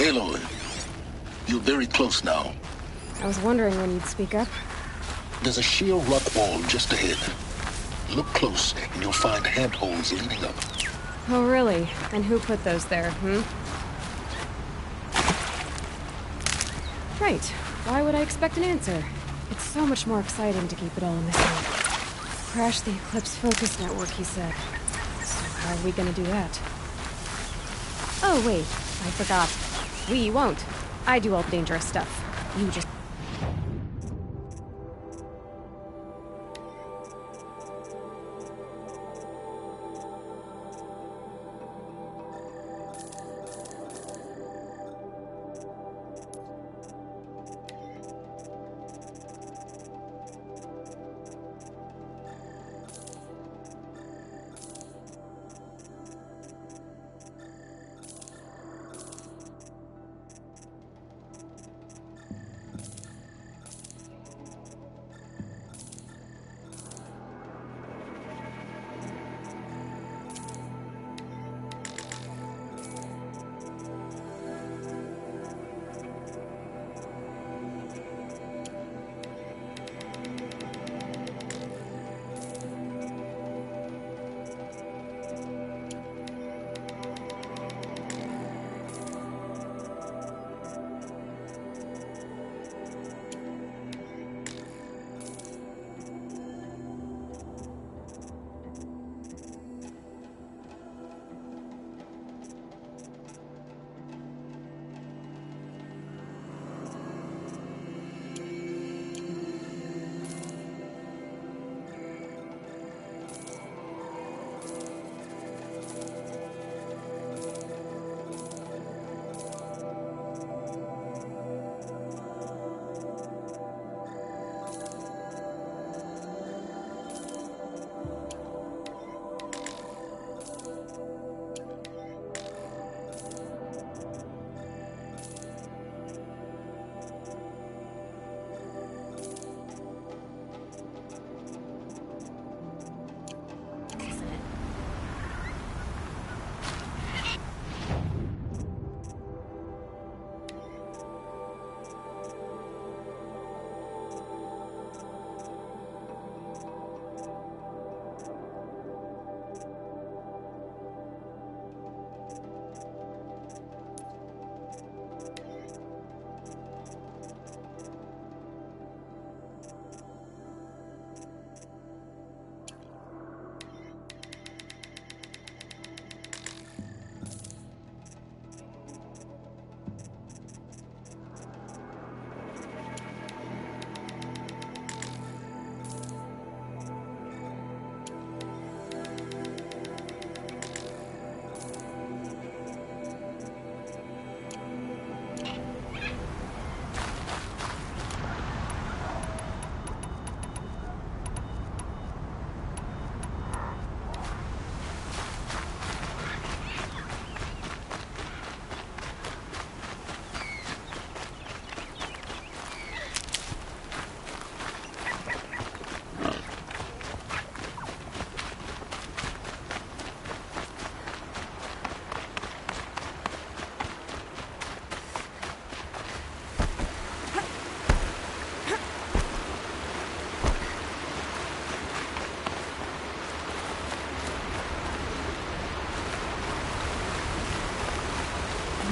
Aloy, you're very close now. I was wondering when you'd speak up. There's a sheer rock wall just ahead. Look close, and you'll find handholds leading up. Oh, really? And who put those there, Right. Why would I expect an answer? It's so much more exciting to keep it all in this way. Crash the Eclipse Focus Network, he said. So how are we gonna do that? Oh, wait. I forgot. We won't. I do all the dangerous stuff. You just...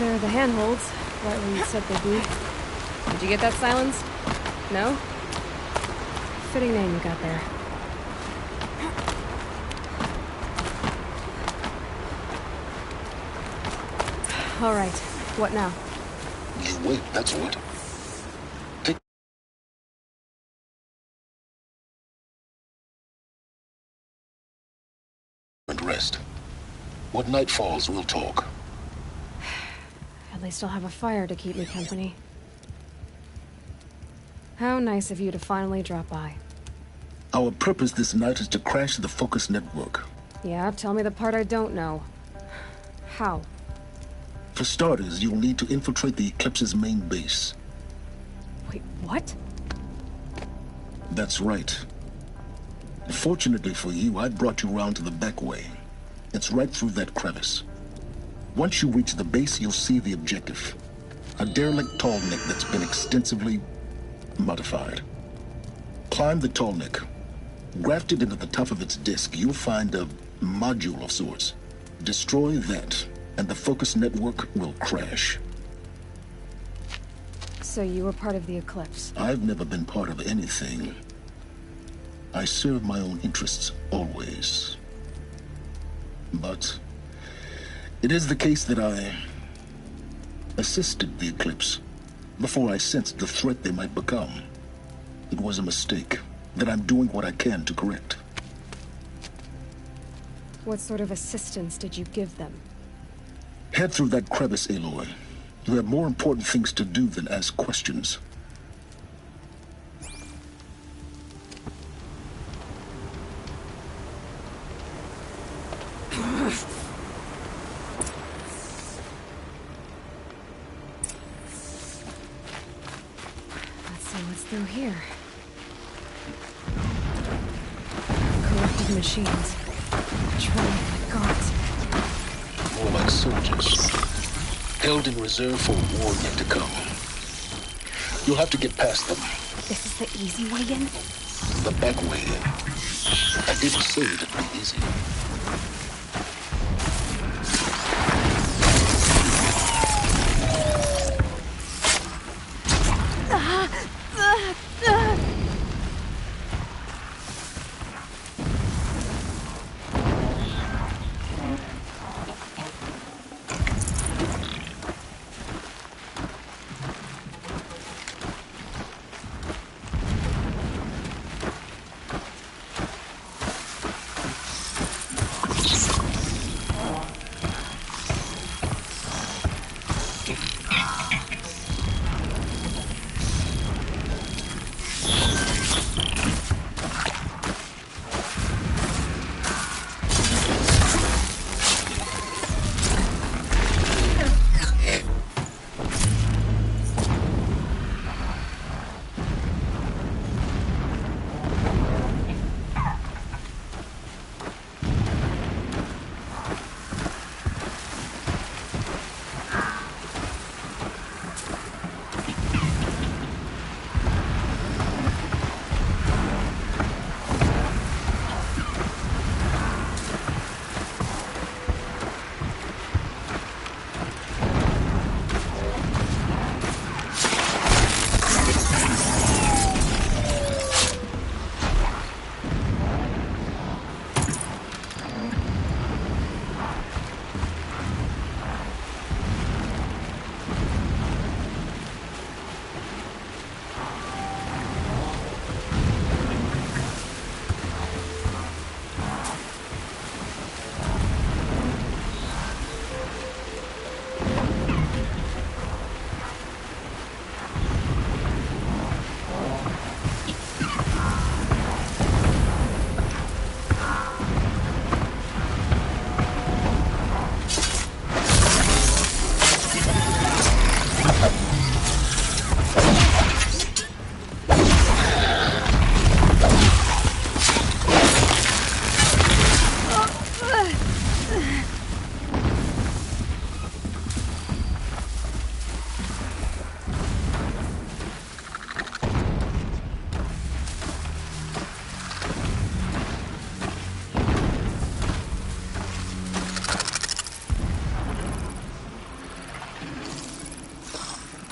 There are the handholds, right where you said they'd be. Did you get that, Silence? No? Fitting name you got there. All right, what now? You wait, that's what. Take and rest. When night falls, we'll talk. At least I'll have a fire to keep me company. How nice of you to finally drop by. Our purpose this night is to crash the Focus Network. Yeah, tell me the part I don't know. How? For starters, you'll need to infiltrate the Eclipse's main base. Wait, what? That's right. Fortunately for you, I brought you around to the back way. It's right through that crevice. Once you reach the base, you'll see the objective. A derelict tallneck that's been extensively modified. Climb the tallneck. Grafted into the top of its disk, you'll find a module of sorts. Destroy that, and the focus network will crash. So you were part of the Eclipse? I've never been part of anything. I serve my own interests, always. But it is the case that I assisted the Eclipse before I sensed the threat they might become. It was a mistake that I'm doing what I can to correct. What sort of assistance did you give them? Head through that crevice, Aloy. You have more important things to do than ask questions. Let's see what's through here. Corrupted machines. Patrolling the guards. More like soldiers. Held in reserve for a war yet to come. You'll have to get past them. This is the easy way in? The back way in. I didn't say it'd be easy.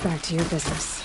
Back to your business.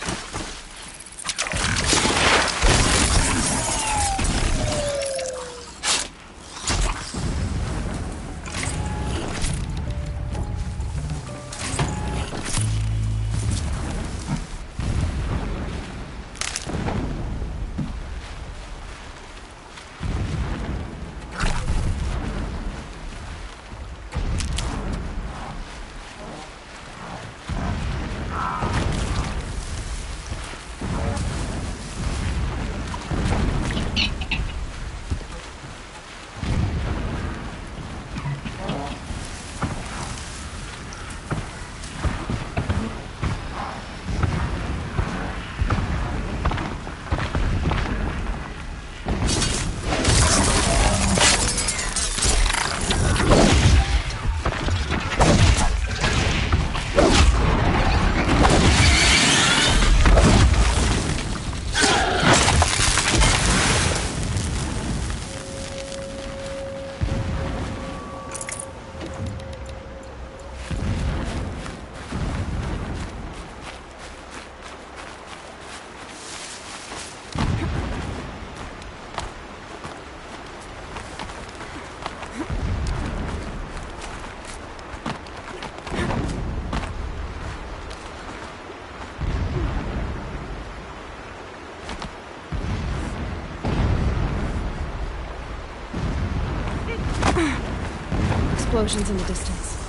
explosions in the distance.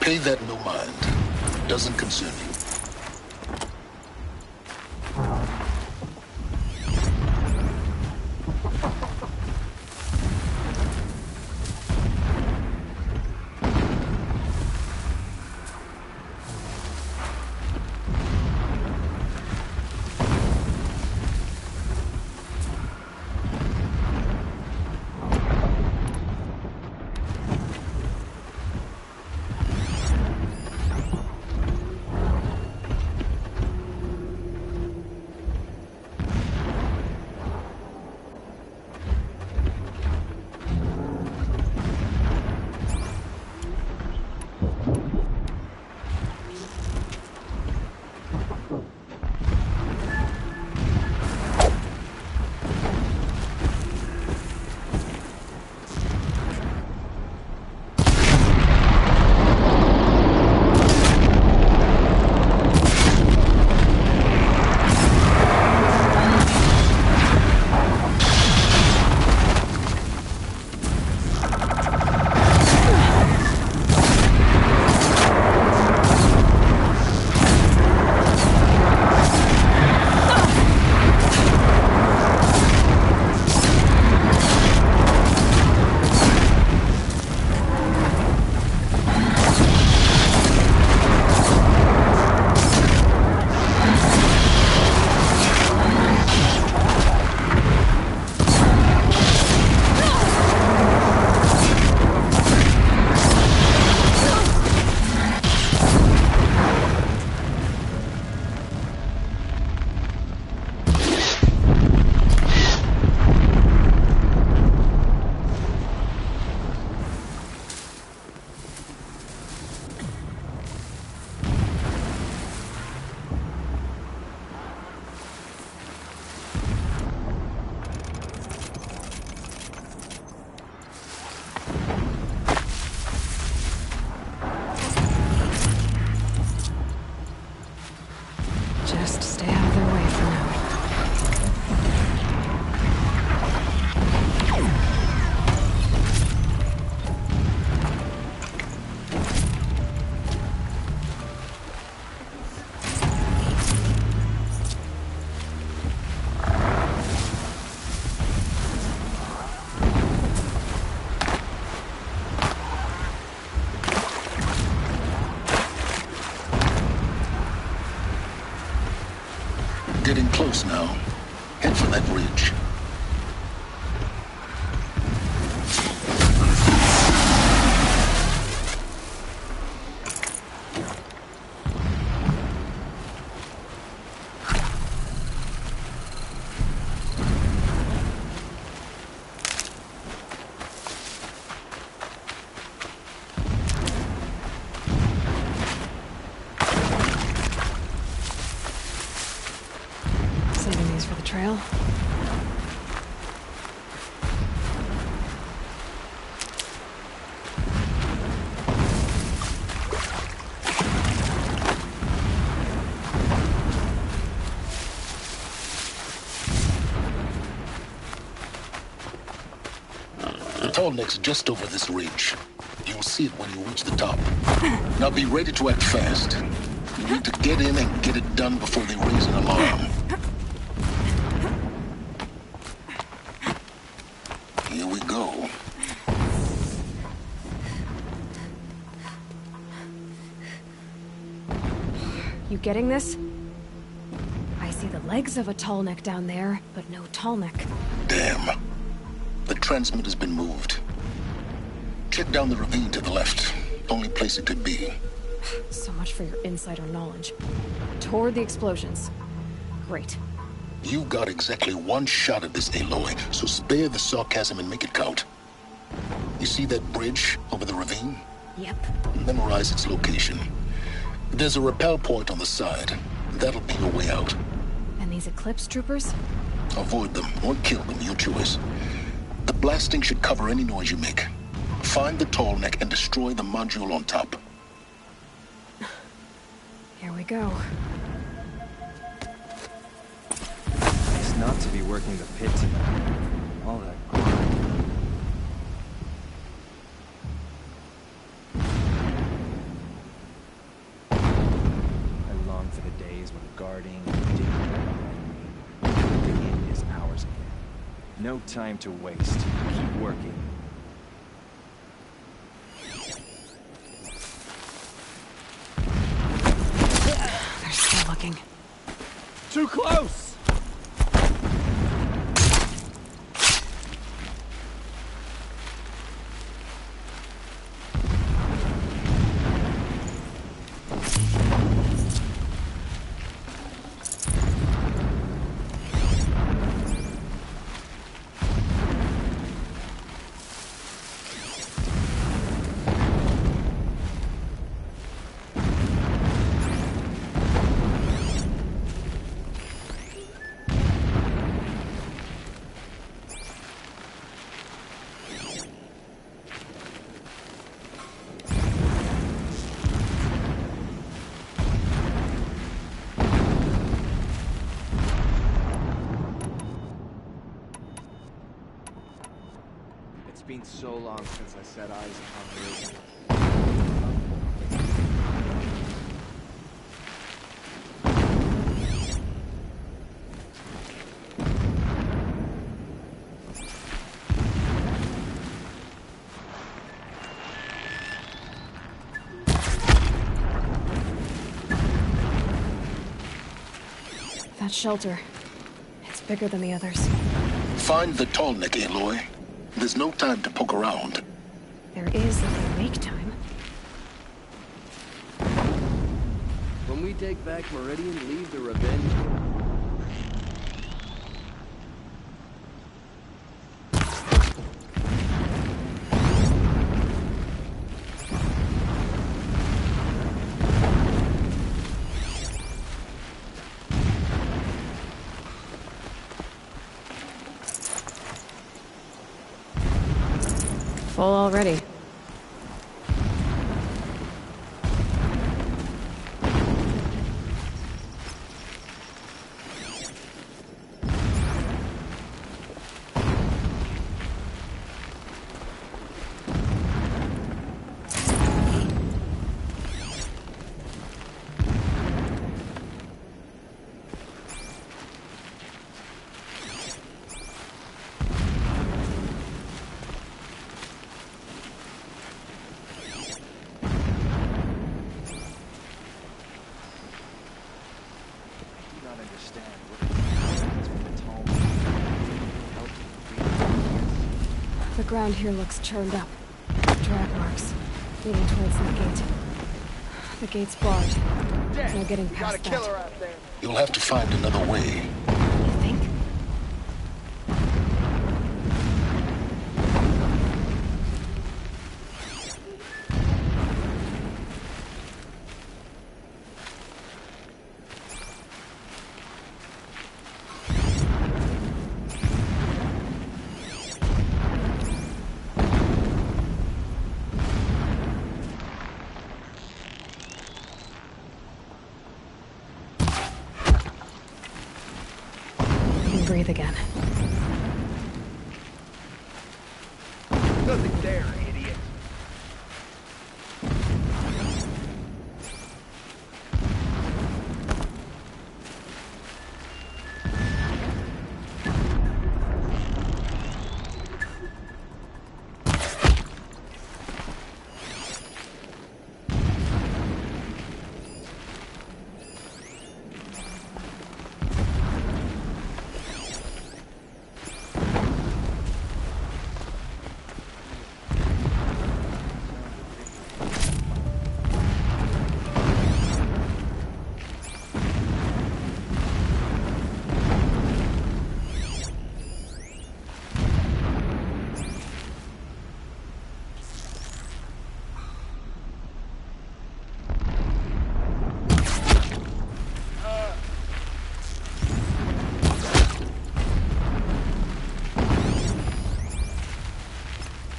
Pay that no mind. Doesn't concern you. Just stay out of their way for now. Getting close now. Head for that ridge. Saving these for the trail. The tall neck's just over this ridge. You'll see it when you reach the top. Now be ready to act fast. You need to get in and get it done before they raise an alarm. Here we go. You getting this? I see the legs of a tall neck down there, but no tall neck. Damn. The transmitter's been moved. Check down the ravine to the left. Only place it could be. So much for your insider knowledge. Toward the explosions. Great. You got exactly one shot at this, Aloy, so spare the sarcasm and make it count. You see that bridge over the ravine? Yep. Memorize its location. There's a rappel point on the side. That'll be your way out. And these Eclipse troopers? Avoid them or kill them, your choice. The blasting should cover any noise you make. Find the tall neck and destroy the module on top. Here we go. Nice not to be working the pit tonight. All that grind. days when guarding and digging behind me. The inn is ours again. No time to waste. Keep working. They're still looking. Too close! It's been so long since I set eyes upon her. That shelter. It's bigger than the others. Find the Tallneck, Aloy. There's no time to poke around. There is if they make time. When we take back Meridian, leave the revenge. Full already. The ground here looks churned up. Drag marks, leading towards that gate. The gate's barred. No getting past that. You'll have to find another way. You think? Breathe again. Nothing there, idiot.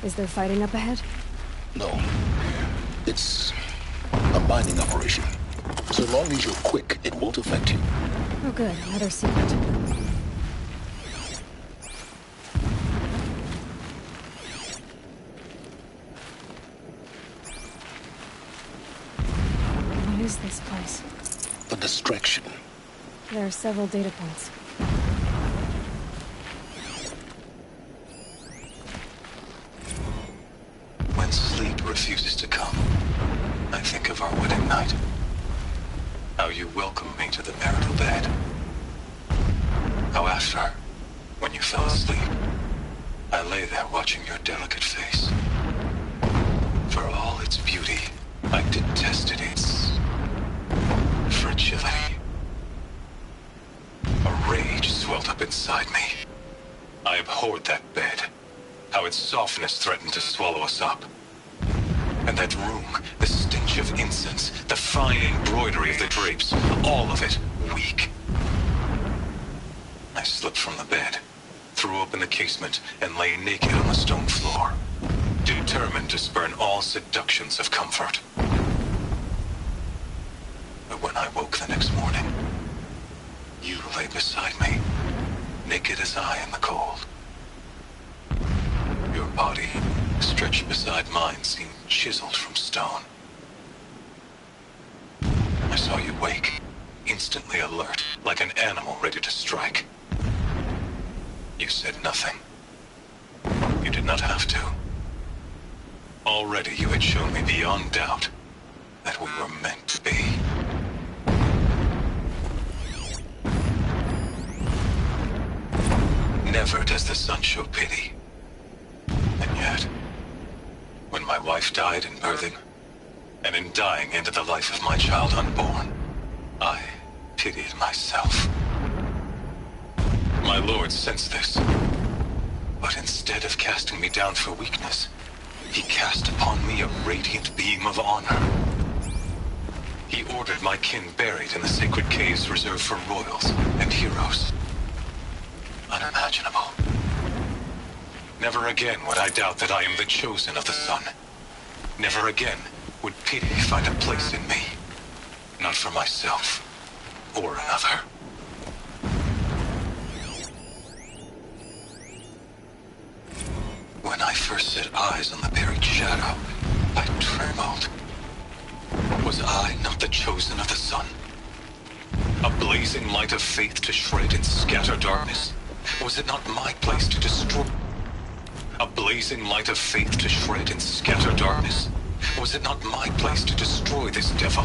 Is there fighting up ahead? No. It's a mining operation. So long as you're quick, it won't affect you. Oh good, another secret. What is this place? a distraction. There are several data points. When sleep refuses to come, I think of our wedding night. How you welcomed me to the marital bed. How after, when you fell asleep, I lay there watching your delicate face. For all its beauty, I detested its fragility. A rage swelled up inside me. I abhorred that bed. How its softness threatened to swallow us up. And that room, the stench of incense, the fine embroidery of the drapes, all of it weak. I slipped from the bed, threw open the casement, and lay naked on the stone floor, determined to spurn all seductions of comfort. But when I woke the next morning, you lay beside me, naked as I in the cold. Your body, stretched beside mine, seemed chiseled from stone. I saw you wake, instantly alert, like an animal ready to strike. You said nothing. You did not have to. Already you had shown me beyond doubt that we were meant to be. Never does the sun show pity. And yet, when my wife died in birthing, and in dying ended the life of my child unborn, I pitied myself. My lord sensed this, but instead of casting me down for weakness, he cast upon me a radiant beam of honor. He ordered my kin buried in the sacred caves reserved for royals and heroes. Unimaginable. Never again would I doubt that I am the chosen of the sun. Never again would pity find a place in me. Not for myself, or another. When I first set eyes on the buried shadow, I trembled. Was I not the chosen of the sun? A blazing light of faith to shred and scatter darkness? Was it not my place to destroy? A blazing light of faith to shred and scatter darkness? Was it not my place to destroy this devil?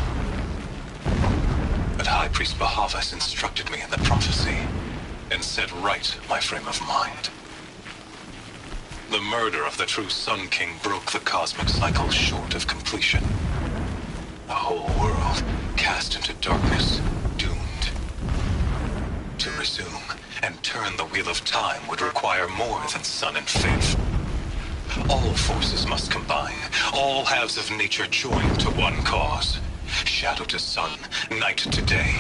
But High Priest Bahavas instructed me in the prophecy, and set right my frame of mind. The murder of the true Sun King broke the cosmic cycle short of completion. The whole world cast into darkness, doomed. To resume and turn the wheel of time would require more than sun and faith. All forces must combine, all halves of nature join to one cause. Shadow to sun, night to day.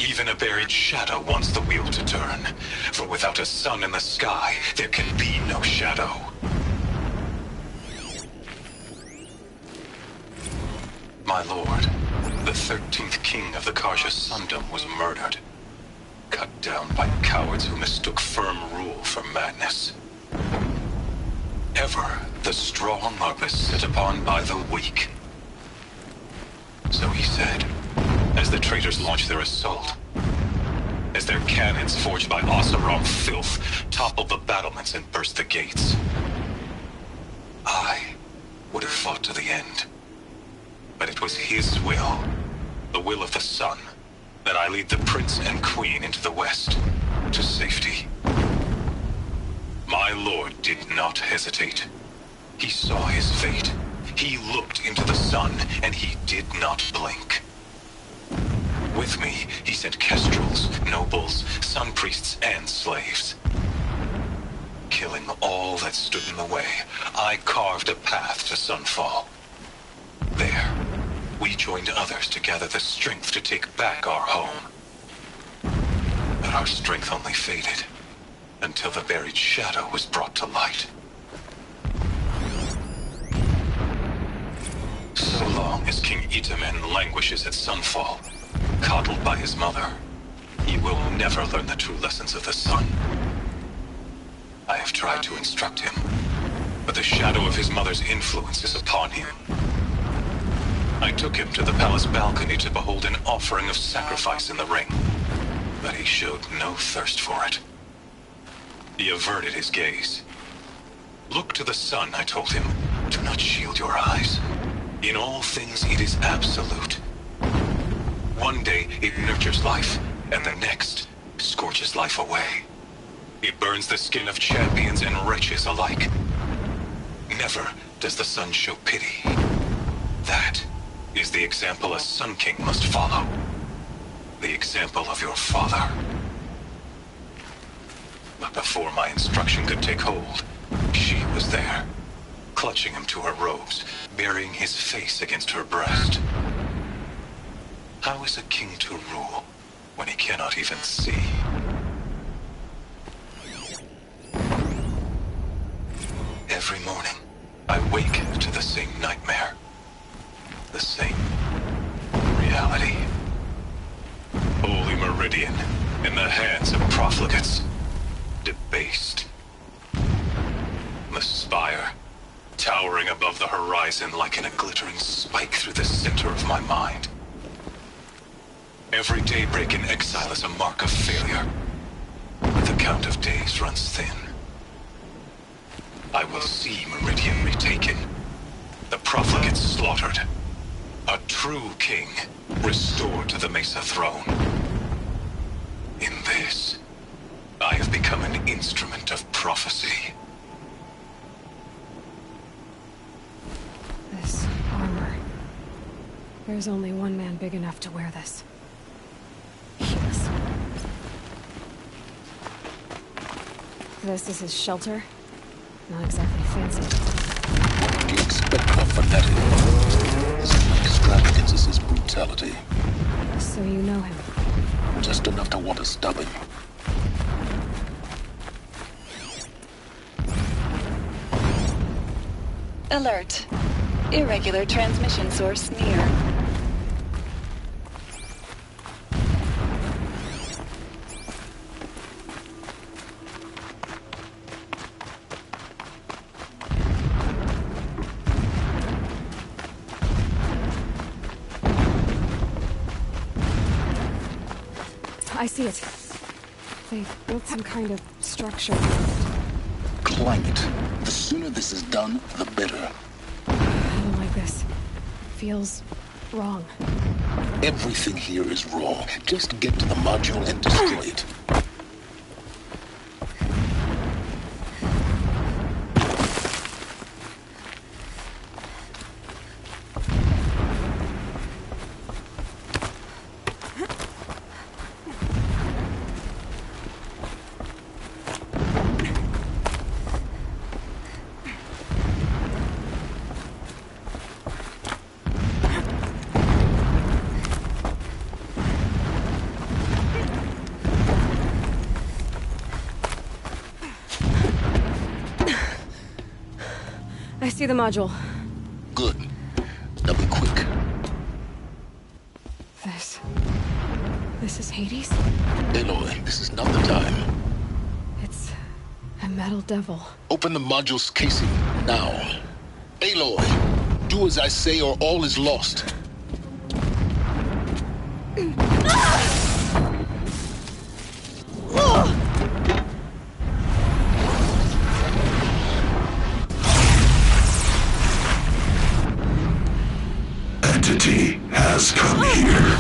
Even a buried shadow wants the wheel to turn, for without a sun in the sky, there can be no shadow. My lord, the 13th king of the Karja Sundom was murdered. Cut down by cowards who mistook firm rule for madness. Ever the strong are beset upon by the weak. So he said, as the traitors launched their assault, as their cannons forged by Oseram filth toppled the battlements and burst the gates. I would have fought to the end. But it was his will, the will of the sun, that I lead the prince and queen into the west, to safety. My lord did not hesitate. He saw his fate. He looked into the sun, and he did not blink. With me, he sent kestrels, nobles, sun priests, and slaves. Killing all that stood in the way, I carved a path to sunfall. There, we joined others to gather the strength to take back our home. But our strength only faded, until the buried shadow was brought to light. So long as King Itamen languishes at sunfall, coddled by his mother, he will never learn the true lessons of the sun. I have tried to instruct him, but the shadow of his mother's influence is upon him. I took him to the palace balcony to behold an offering of sacrifice in the ring, but he showed no thirst for it. He averted his gaze. Look to the sun, I told him. Do not shield your eyes. In all things it is absolute. One day it nurtures life, and the next scorches life away. It burns the skin of champions and wretches alike. Never does the sun show pity. That is the example a Sun King must follow. The example of your father. But before my instruction could take hold, she was there, clutching him to her robes, burying his face against her breast. How is a king to rule when he cannot even see? Every morning, I wake to the same nightmare. The same reality. Holy Meridian, in the hands of profligates. Debased. The spire, towering above the horizon like a glittering spike through the center of my mind. Every daybreak in exile is a mark of failure. The count of days runs thin. I will see Meridian retaken. The profligates slaughtered. A true king restored to the Mesa throne. In this, I have become an instrument of prophecy. This armor. There's only one man big enough to wear this. Yes. This is his shelter. Not exactly fancy. What do you expect of Fanatic? His extravagance is his brutality. So you know him? Just enough to want to stop him. Alert. Irregular transmission source near. I see it. They built some kind of structure. Climb it. The sooner this is done, the better. I don't like this. Feels wrong. Everything here is wrong. Just get to the module and destroy it. I see the module. Good. Now be quick. This is Hades? Aloy, this is not the time. It's a metal devil. Open the module's casing, now. Aloy, do as I say or all is lost. Entity has come here.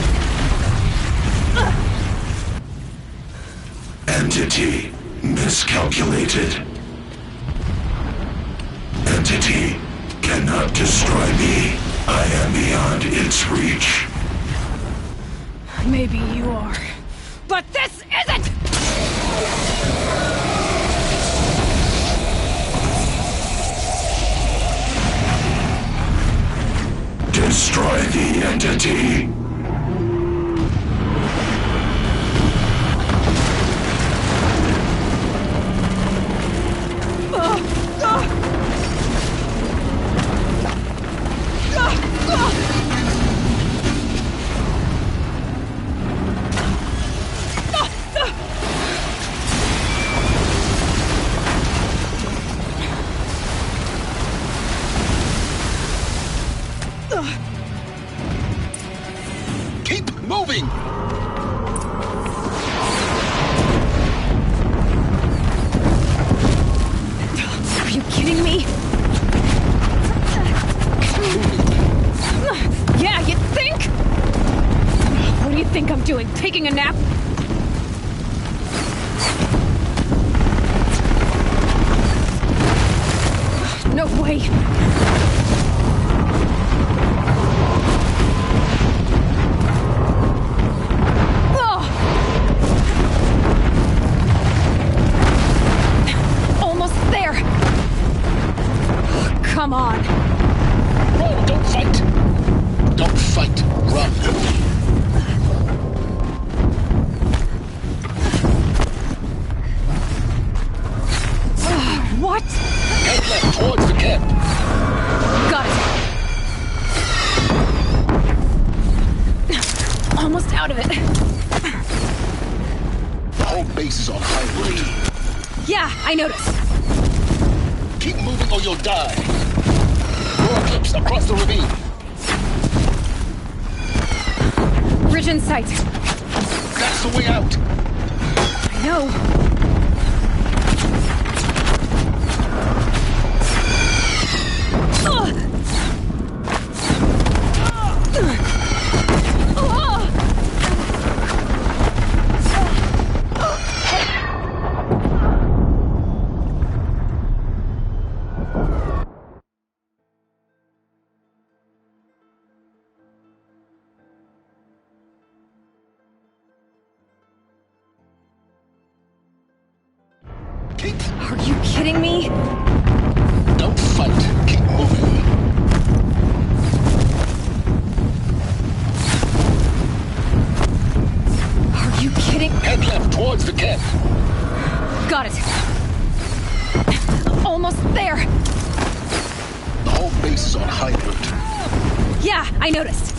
Entity miscalculated. Entity cannot destroy me. I am beyond its reach. Maybe you are. But this isn't! Destroy the entity. moving! Are you kidding me? Yeah, you think? What do you think I'm doing? Taking a nap? No way! Almost there! Come on! No, don't fight! Don't fight, run! What? Head left towards the camp. Got it. Almost out of it. The whole base is on high alert. Yeah, I noticed. Keep moving or you'll die. Throw Eclipse across the ravine. Bridge in sight. That's the way out. I know. Are you kidding me? Don't fight. Keep moving. Are you kidding? Head left towards the camp. Got it. Almost there. The whole base is on high alert. Yeah, I noticed.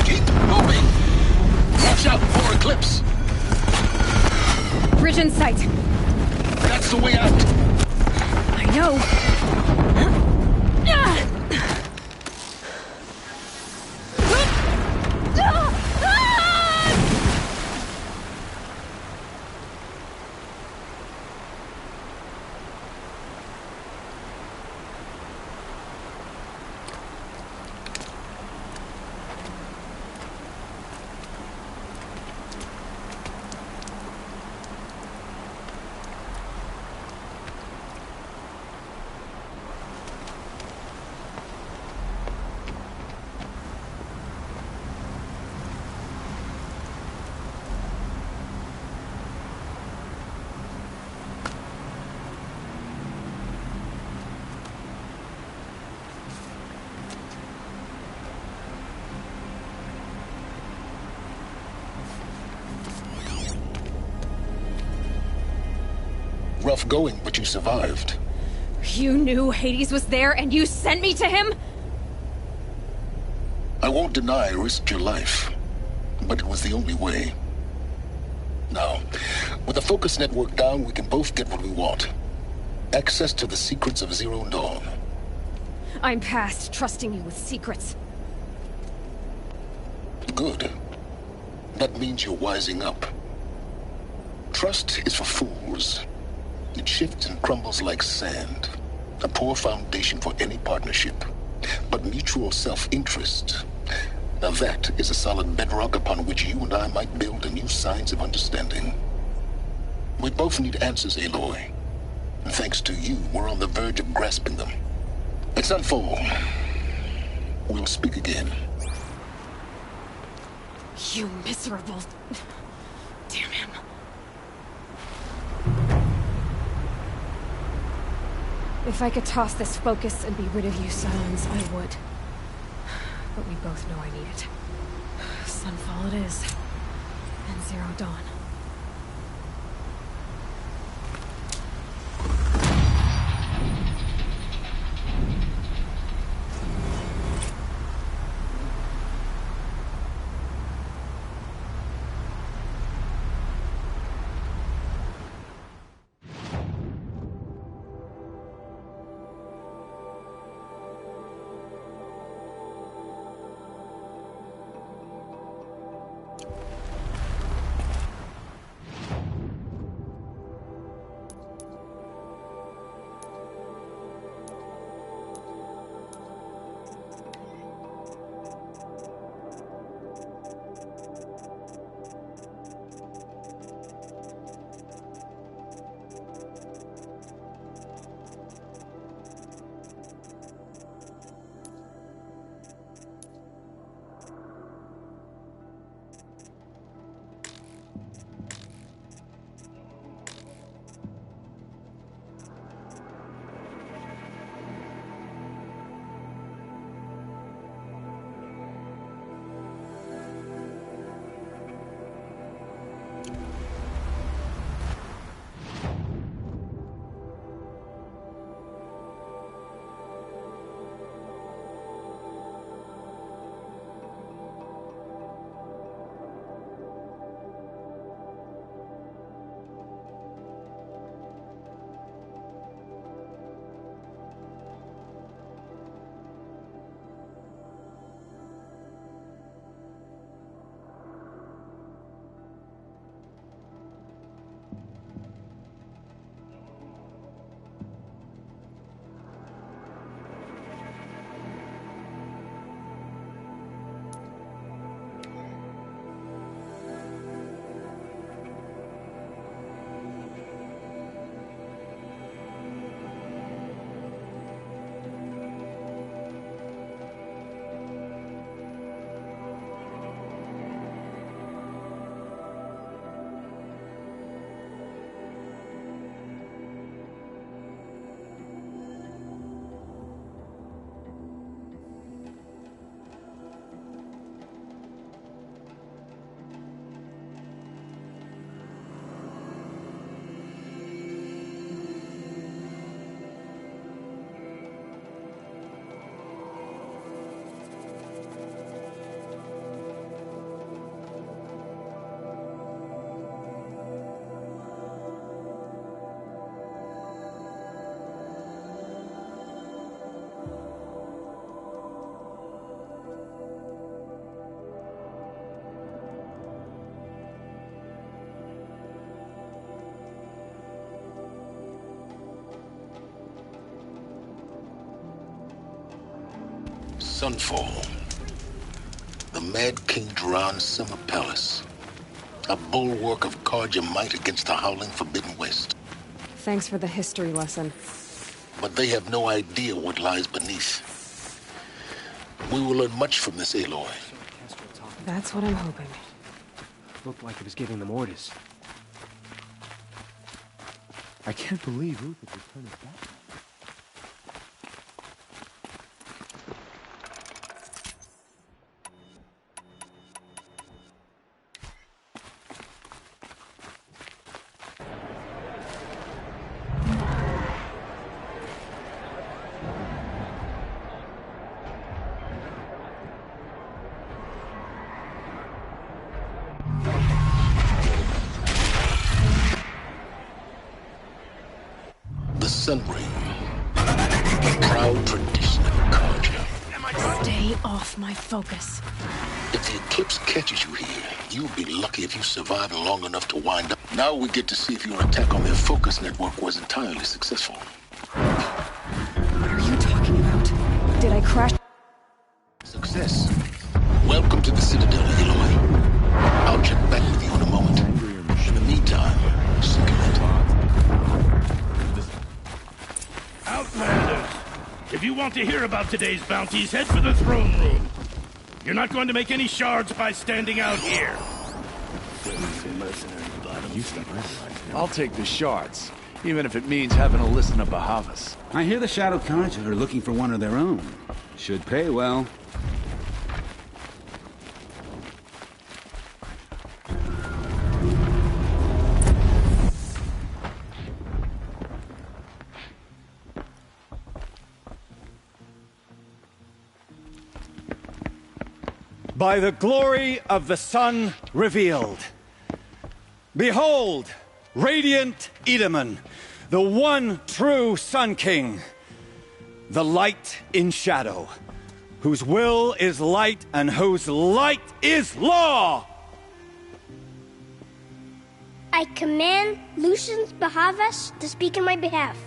Keep moving. Watch out for Eclipse. Bridge in sight. That's the way out. I know. Rough going, but you survived. You knew Hades was there and you sent me to him? I won't deny I risked your life, but it was the only way. Now, with the focus network down, we can both get what we want. Access to the secrets of Zero Dawn. I'm past trusting you with secrets. Good. That means you're wising up. Trust is for fools. It shifts and crumbles like sand. A poor foundation for any partnership. But mutual self-interest, now that is a solid bedrock upon which you and I might build a new science of understanding. We both need answers, Aloy. And thanks to you, we're on the verge of grasping them. Let's unfold. We'll speak again. You miserable... Damn him. If I could toss this focus and be rid of you, Silence, I would. But we both know I need it. Sunfall it is. And Zero Dawn. Sunfall. The Mad King Duran's summer palace. A bulwark of Carja might against the howling Forbidden West. Thanks for the history lesson. But they have no idea what lies beneath. We will learn much from this, Aloy. That's what I'm hoping. Looked like it was giving them orders. I can't believe Uther would turn his back. The Sun Ring. A proud tradition of Carja. Stay off my focus. If the eclipse catches you here, you'll be lucky if you survive long enough to wind up. Now we get to see if your attack on their focus network was entirely successful. What are you talking about? Did I crash? Success. Welcome to the Citadel, Aloy. I'll check back with you in a moment. In the meantime, circulate. Outlanders! If you want to hear about today's bounties, head for the throne room. You're not going to make any shards by standing out here. I'll take the shards, even if it means having to listen to Bahavas. I hear the Shadow Carja are looking for one of their own. Should pay well. By the glory of the sun revealed. Behold, radiant Edaman, the one true Sun King, the light in shadow, whose will is light and whose light is law! I command Lucius Bahavas to speak in my behalf.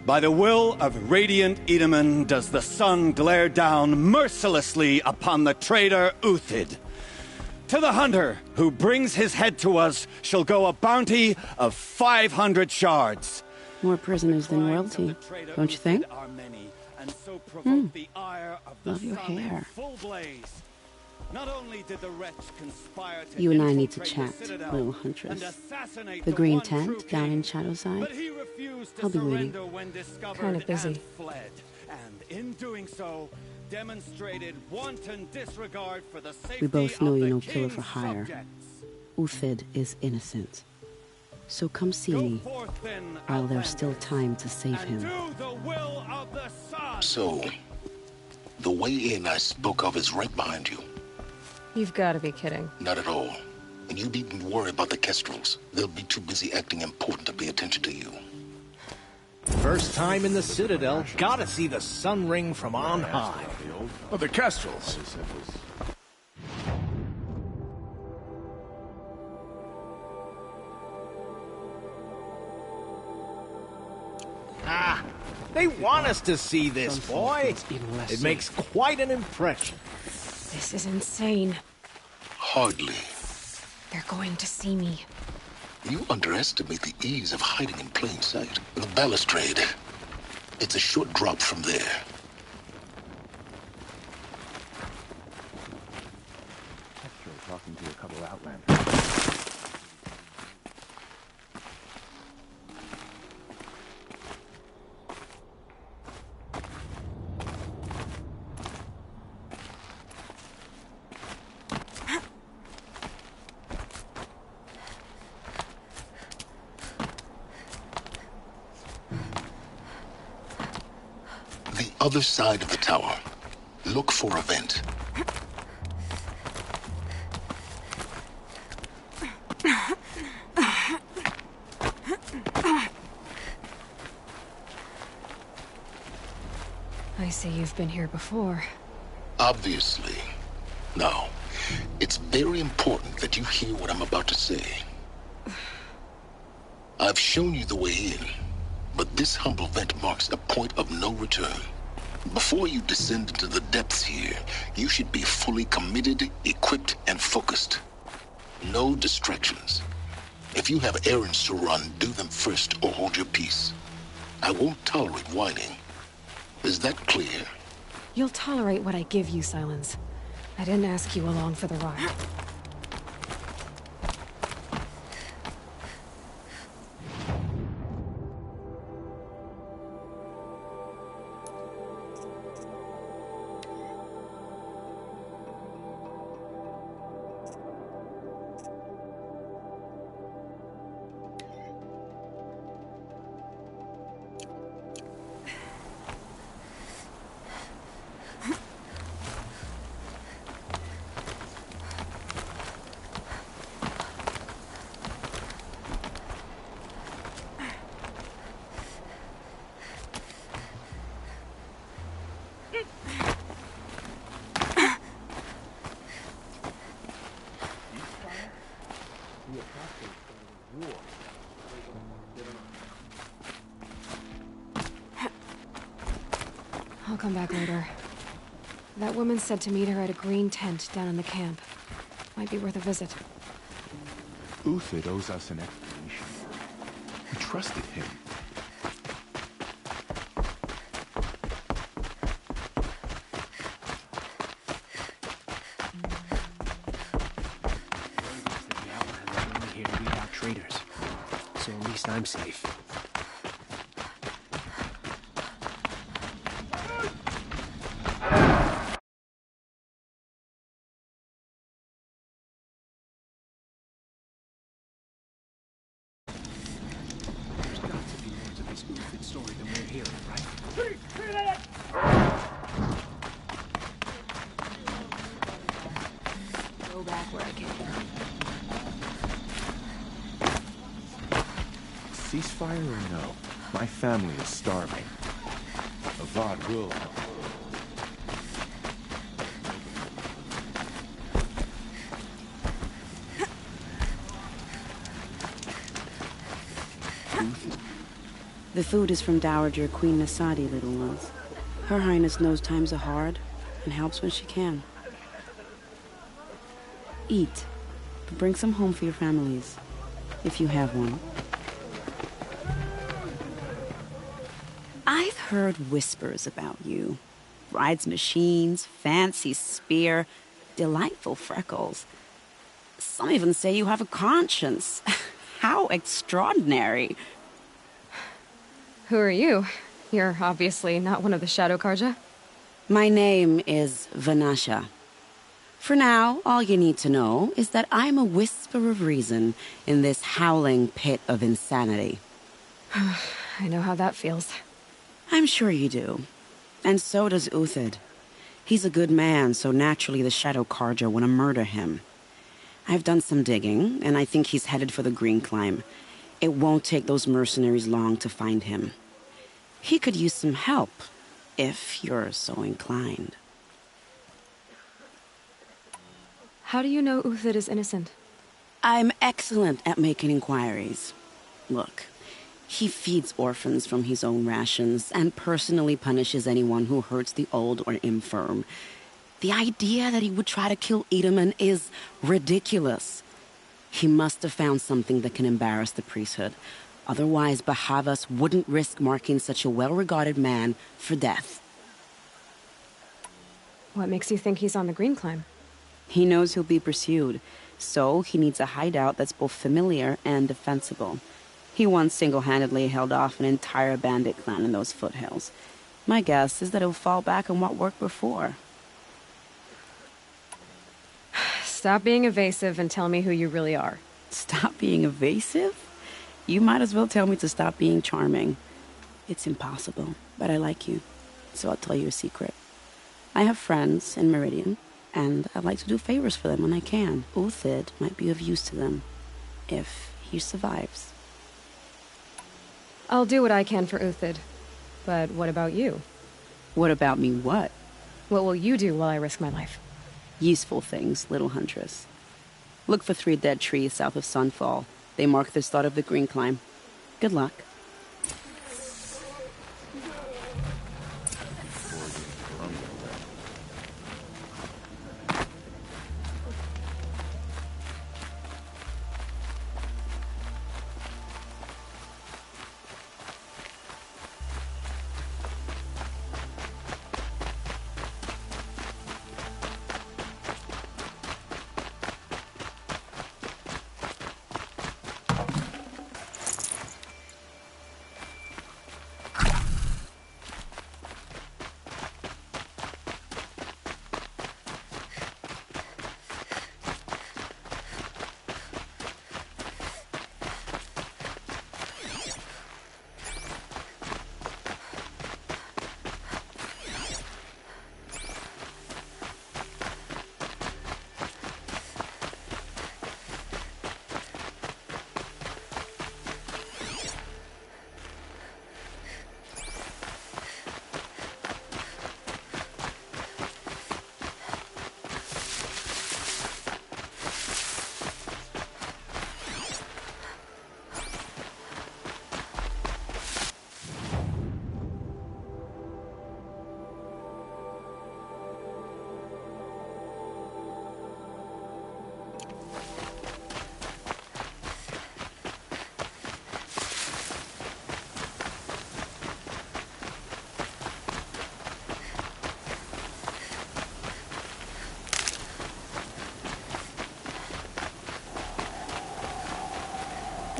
By the will of radiant Edaman does the sun glare down mercilessly upon the traitor Uthid. To the hunter who brings his head to us shall go a bounty of 500 shards. More prisoners than royalty, don't you think? Love your hair. Not only did the wretch conspire to you and I need to chat, little huntress. The green tent down in Shadowside. I'll be waiting. Kind of busy. And in doing so, demonstrated wanton disregard for the safety we both know of you're the no killer for hire. Uthid is innocent. So come see me, while there's still time to save him. So, the way in I spoke of is right behind you. You've got to be kidding. Not at all. And you needn't worry about the Kestrels. They'll be too busy acting important to pay attention to you. First time in the Citadel, gotta see the Sun Ring from on high. Oh, the Kestrels. Ah, they want us to see this, boy. It makes quite an impression. This is insane. Hardly. They're going to see me. You underestimate the ease of hiding in plain sight. The balustrade. It's a short drop from there. Talking to a couple of Outlanders. The other side of the tower. Look for a vent. I see you've been here before. Obviously. Now, it's very important that you hear what I'm about to say. I've shown you the way in. but this humble vent marks a point of no return. Before you descend into the depths here, you should be fully committed, equipped, and focused. No distractions. If you have errands to run, do them first or hold your peace. I won't tolerate whining. Is that clear? You'll tolerate what I give you, Silence. I didn't ask you along for the ride. I'll come back later. That woman said to meet her at a green tent down in the camp. Might be worth a visit. Uthid owes us an explanation. We trusted him. Here to weed out traitors. So at least I'm safe. Story than we're hearing, right? Go back where I came from. Ceasefire or no? My family is starving. Avad will help. The food is from Dowager Queen Nasadi, little ones. Her Highness knows times are hard and helps when she can. Eat, but bring some home for your families, if you have one. I've heard whispers about you. Rides machines, fancy spear, delightful freckles. Some even say you have a conscience. How extraordinary. Who are you? You're obviously not one of the Shadow Karja. My name is Vanasha. For now, all you need to know is that I'm a whisper of reason in this howling pit of insanity. I know how that feels. I'm sure you do. And so does Uthid. He's a good man, so naturally the Shadow Karja want to murder him. I've done some digging, and I think he's headed for the Green Climb. It won't take those mercenaries long to find him. He could use some help, if you're so inclined. How do you know Uthid is innocent? I'm excellent at making inquiries. Look, he feeds orphans from his own rations and personally punishes anyone who hurts the old or infirm. The idea that he would try to kill Edaman is ridiculous. He must have found something that can embarrass the priesthood. Otherwise, Bahavas wouldn't risk marking such a well-regarded man for death. What makes you think he's on the Green Climb? He knows he'll be pursued, so he needs a hideout that's both familiar and defensible. He once single-handedly held off an entire bandit clan in those foothills. My guess is that he'll fall back on what worked before. Stop being evasive and tell me who you really are. Stop being evasive? You might as well tell me to stop being charming. It's impossible, but I like you, so I'll tell you a secret. I have friends in Meridian, and I like to do favors for them when I can. Uthid might be of use to them, if he survives. I'll do what I can for Uthid. But what about you? What about me what? What will you do while I risk my life? Useful things, little huntress. Look for 3 dead trees south of Sunfall. They mark the start of the Green Climb. Good luck.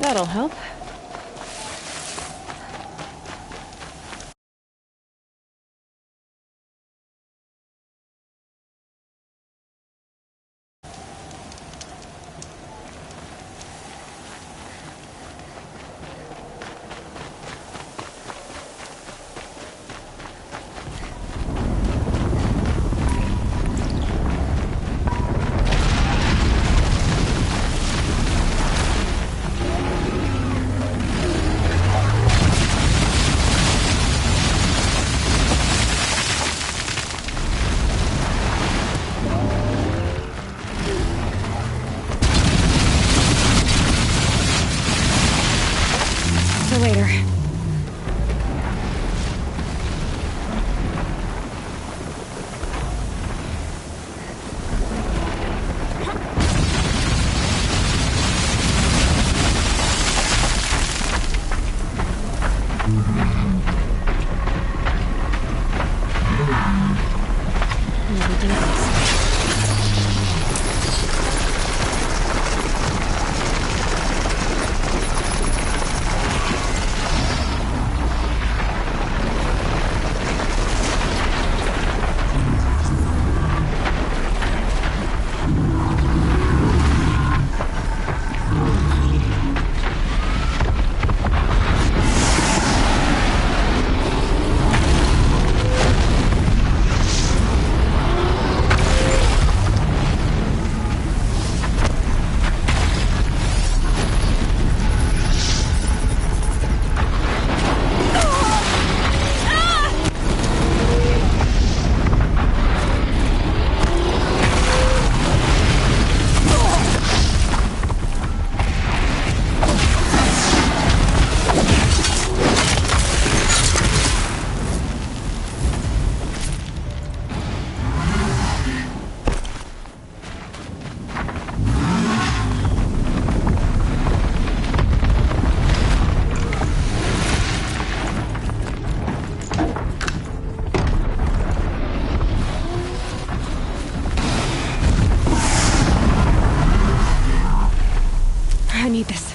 That'll help. Later. Never do this. I need this.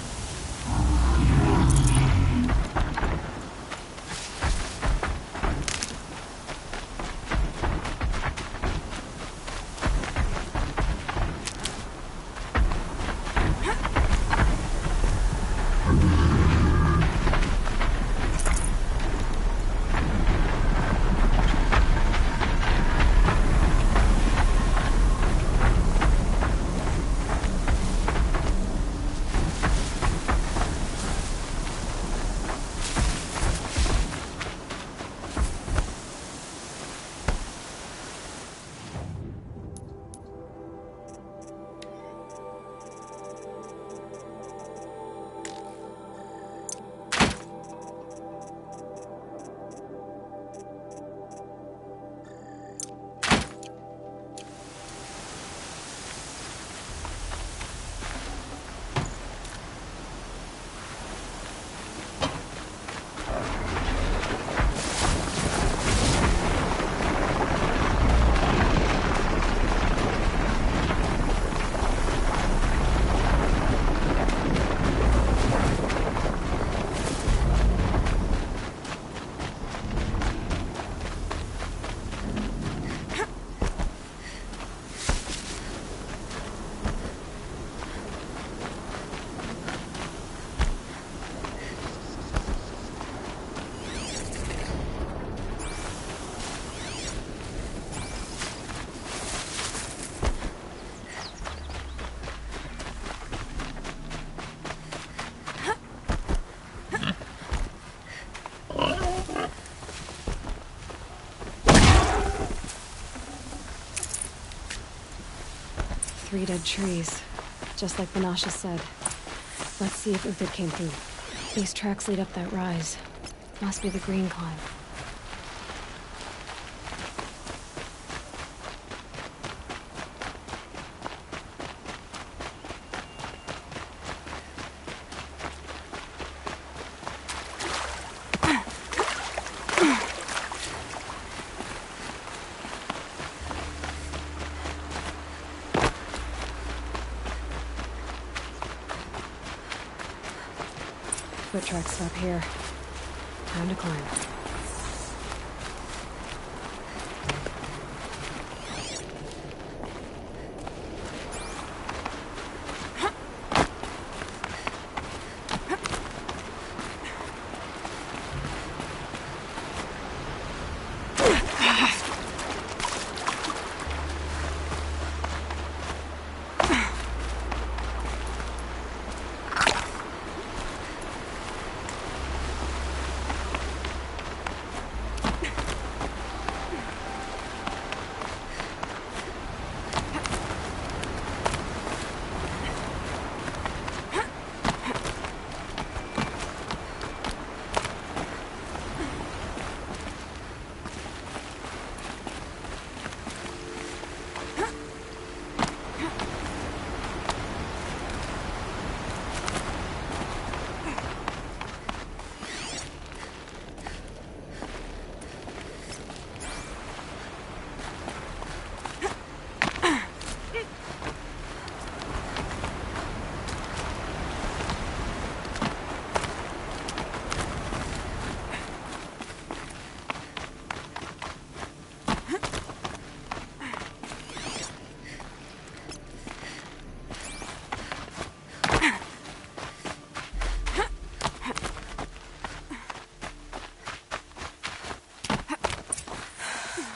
Three dead trees, just like Banasha said. Let's see if Uthid came through. These tracks lead up that rise. Must be the Green Climb. foot tracks stop here. Time to climb.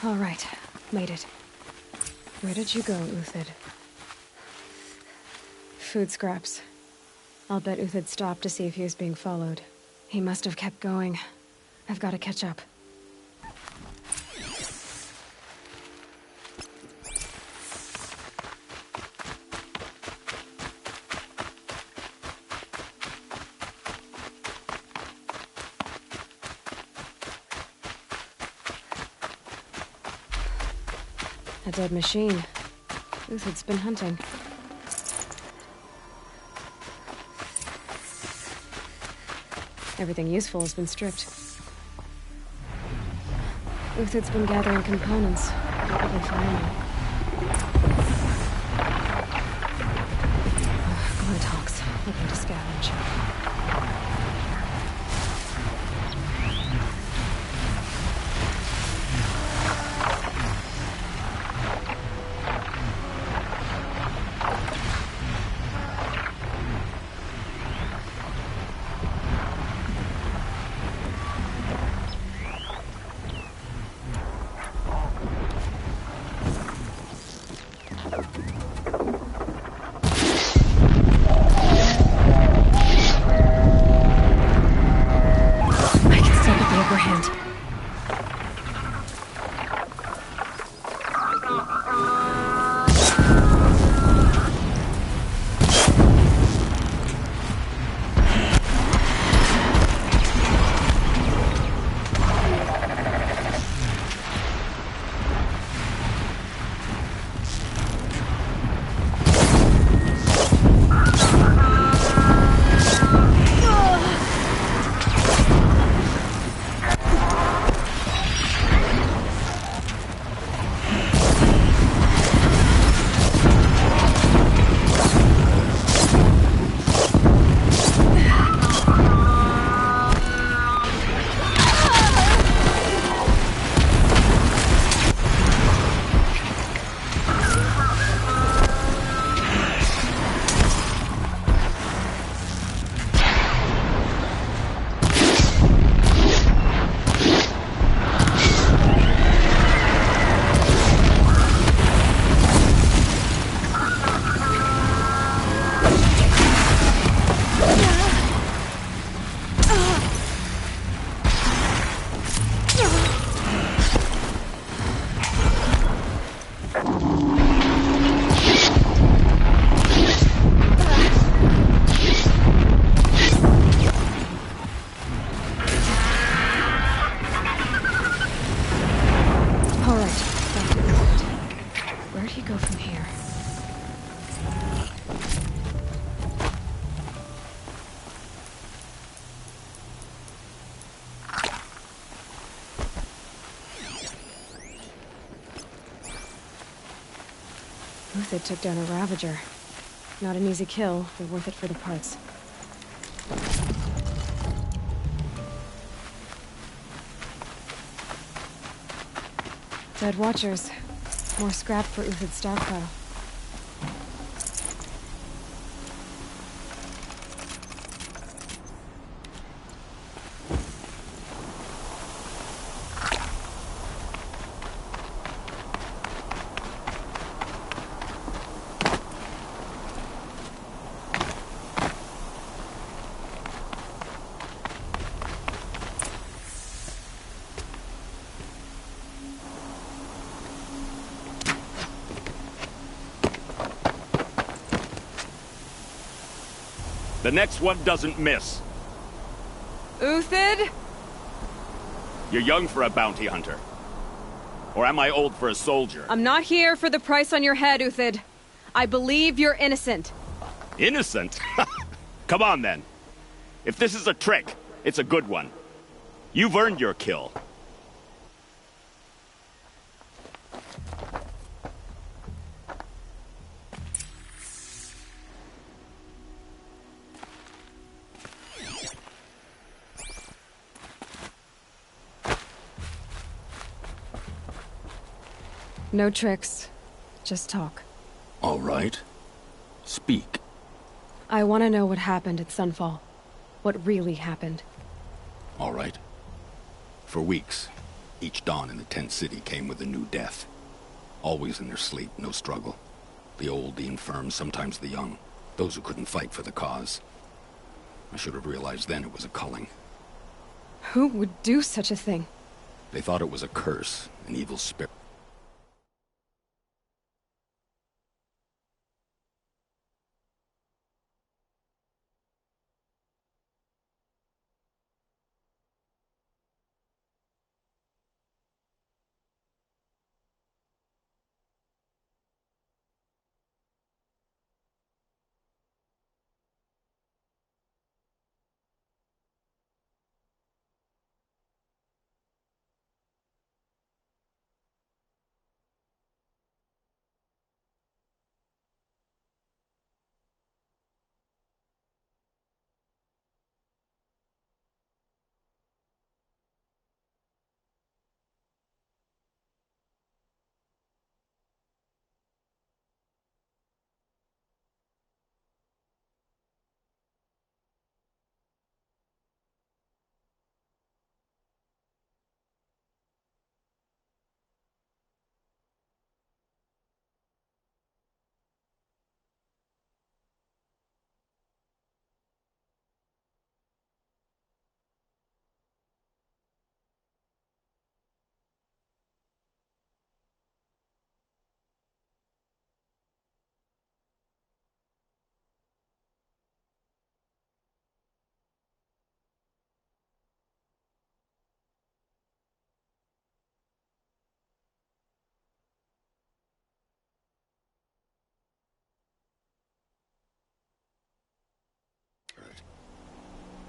All right, made it. Where did you go, Uthid? Food scraps. I'll bet Uthid stopped to see if he was being followed. He must have kept going. I've got to catch up. A dead machine. Uthid's been hunting. Everything useful has been stripped. Uthid's been gathering components. Probably firing. Glinthawks, looking to scavenge. Uthid took down a Ravager. Not an easy kill, but worth it for the parts. Dead Watchers. More scrap for Uthid's stockpile. The next one doesn't miss. Uthid? You're young for a bounty hunter. Or am I old for a soldier? I'm not here for the price on your head, Uthid. I believe you're innocent. Innocent? Come on, then. If this is a trick, it's a good one. You've earned your kill. No tricks. Just talk. All right. Speak. I want to know what happened at Sunfall. What really happened. All right. For weeks, each dawn in the tent city came with a new death. Always in their sleep, no struggle. The old, the infirm, sometimes the young. Those who couldn't fight for the cause. I should have realized then it was a culling. Who would do such a thing? They thought it was a curse, an evil spirit.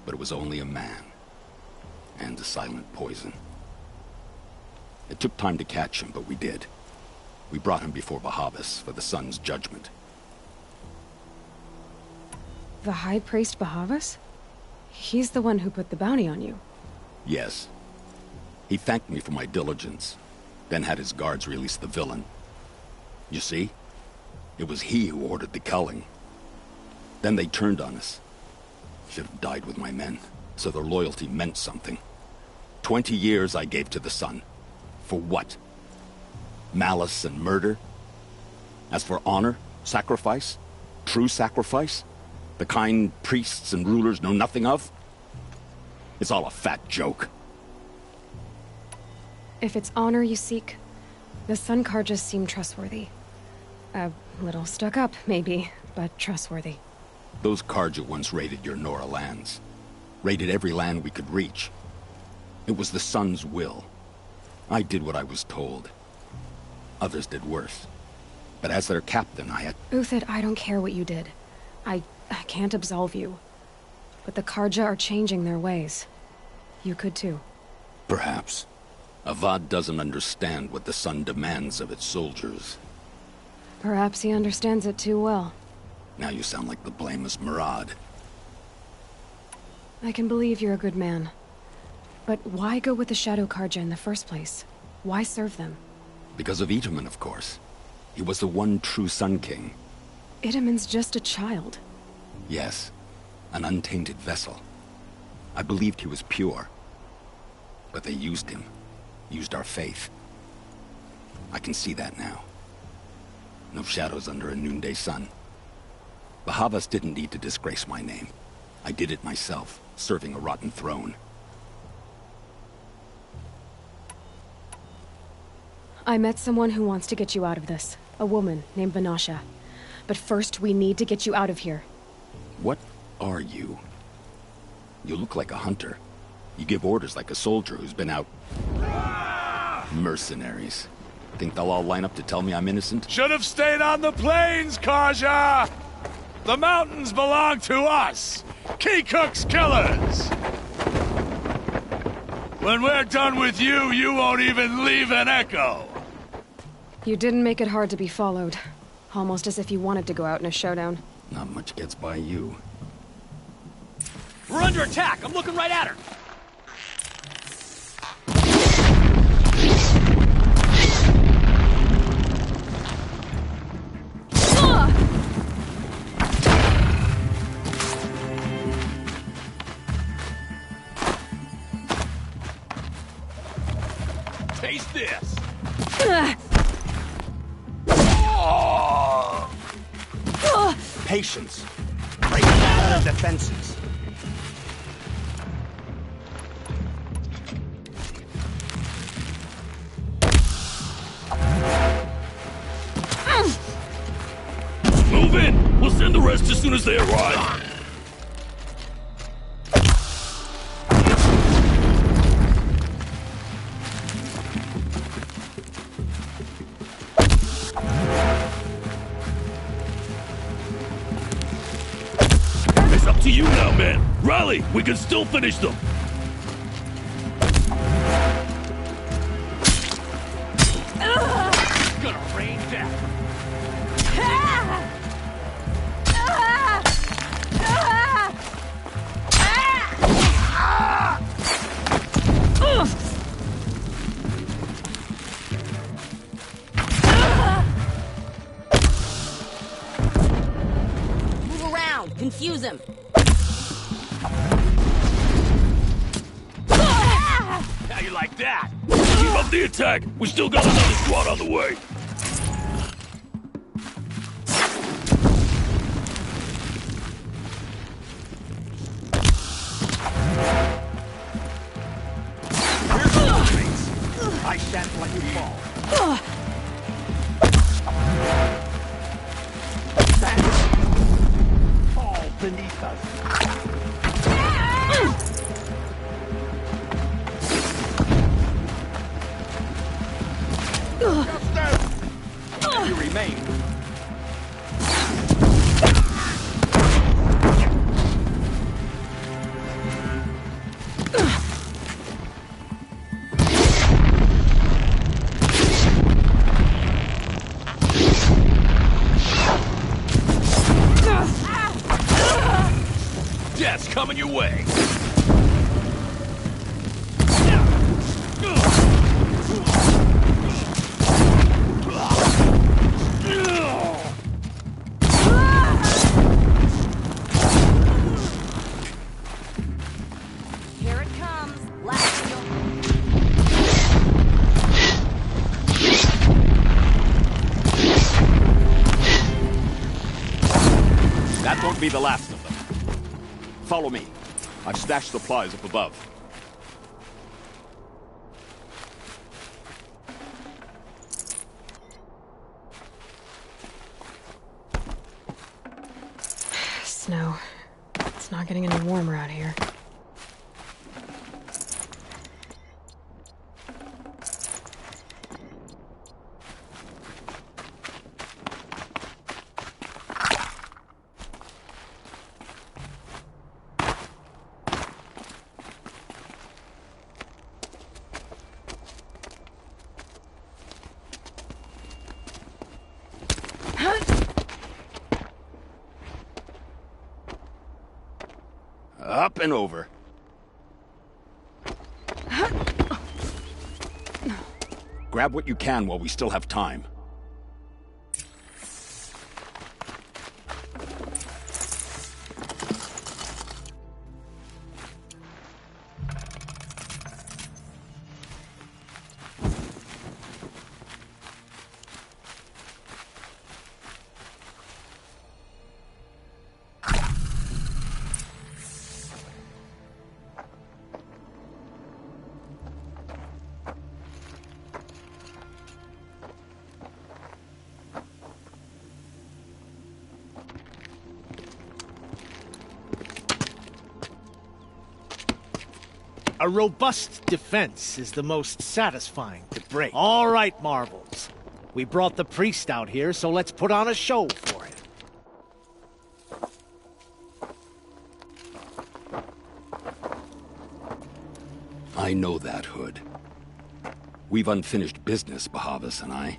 But it was only a man, and a silent poison. It took time to catch him, but we did. We brought him before Bahavas for the sun's judgment. The High Priest Bahavas? He's the one who put the bounty on you. Yes. He thanked me for my diligence, then had his guards release the villain. You see? It was he who ordered the culling. Then they turned on us. Should have died with my men, so their loyalty meant something. 20 years I gave to the sun. For what? Malice and murder? As for honor, sacrifice, true sacrifice, the kind priests and rulers know nothing of? It's all a fat joke. If it's honor you seek, the Sun Carjas seem trustworthy. A little stuck up, maybe, but trustworthy. Those Carja once raided your Nora lands. Raided every land we could reach. It was the Sun's will. I did what I was told. Others did worse. But as their captain, I had... Uthid, I don't care what you did. I can't absolve you. But the Carja are changing their ways. You could too. Perhaps. Avad doesn't understand what the Sun demands of its soldiers. Perhaps he understands it too well. Now you sound like the blameless Murad. I can believe you're a good man. But why go with the Shadow Carja in the first place? Why serve them? Because of Itamen, of course. He was the one true Sun King. Itamen's just a child. Yes, an untainted vessel. I believed he was pure. But they used him. Used our faith. I can see that now. No shadows under a noonday sun. Bahavas didn't need to disgrace my name. I did it myself, serving a rotten throne. I met someone who wants to get you out of this. A woman named Vanasha. But first, we need to get you out of here. What are you? You look like a hunter. You give orders like a soldier who's been out... Mercenaries. Think they'll all line up to tell me I'm innocent? Should have stayed on the plains, Kaja! The mountains belong to us! Keekook's killers! When we're done with you, you won't even leave an echo! You didn't make it hard to be followed. Almost as if you wanted to go out in a showdown. Not much gets by you. We're under attack! I'm looking right at her! Taste this! Patience. Break down the defenses. Move in! We'll send the rest as soon as they arrive. It's up to you now, man. Rally! We can still finish them. Gonna rain death. Move around, confuse him. How you like that? Keep up the attack. We still got another squad on the way. I shan't let you fall. Fall beneath us. You remain. Death's coming your way. Here it comes. Last you'll... That won't be the last of them. Follow me. I've stashed supplies up above. Snow. It's not getting any warmer out here. Up and over. Grab what you can while we still have time. A robust defense is the most satisfying to break. All right, Marvels. We brought the priest out here, so let's put on a show for him. I know that, Hood. We've unfinished business, Bahavas and I.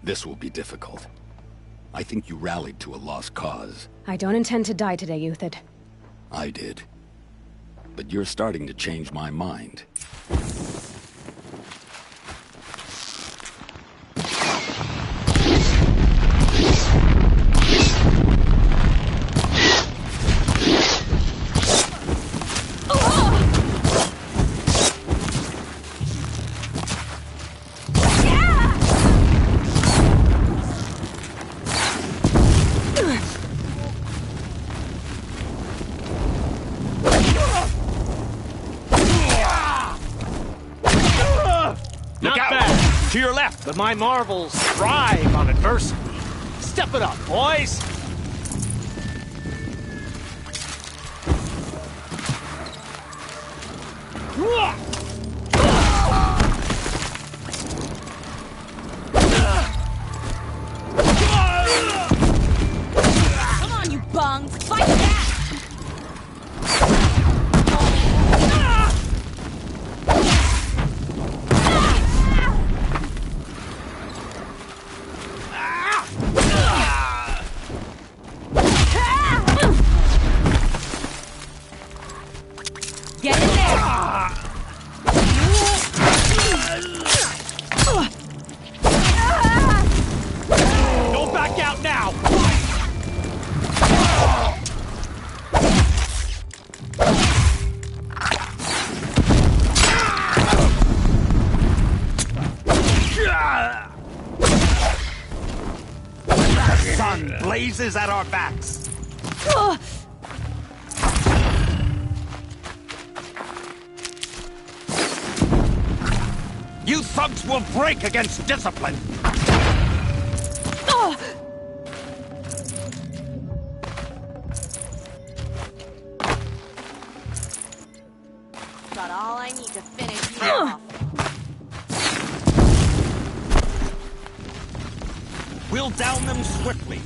This will be difficult. I think you rallied to a lost cause. I don't intend to die today, Uthid. I did. But you're starting to change my mind. To your left, but my marvels thrive on adversity. Step it up, boys! Come on, you bungs! Fight back! Get in there! Don't back out now! The sun blazes at our backs. You thugs will break against discipline! Got all I need to finish you off. We'll down them swiftly.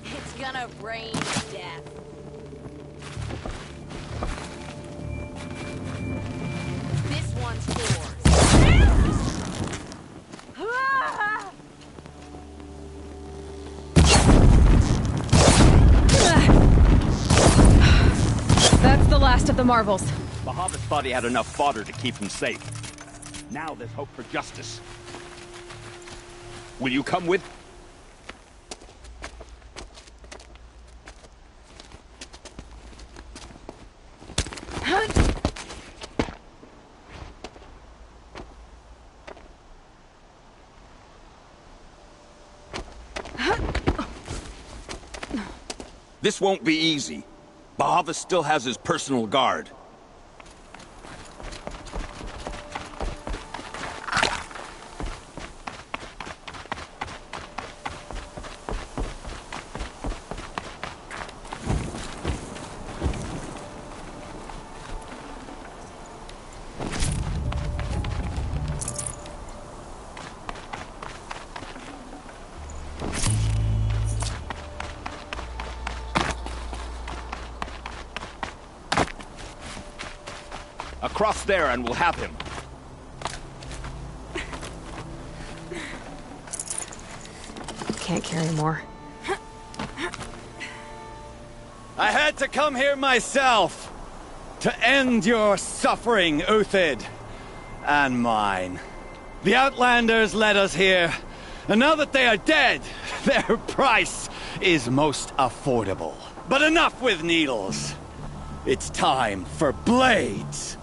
It's gonna rain death. This one's yours. That's the last of the Marvels. Bahavas thought he had enough fodder to keep him safe. Now there's hope for justice. Will you come with? This won't be easy. Bahavas still has his personal guard. Cross there and we'll have him. Can't carry more. I had to come here myself to end your suffering, Uthid, and mine. The Outlanders led us here, and now that they are dead, their price is most affordable. But enough with needles. It's time for blades.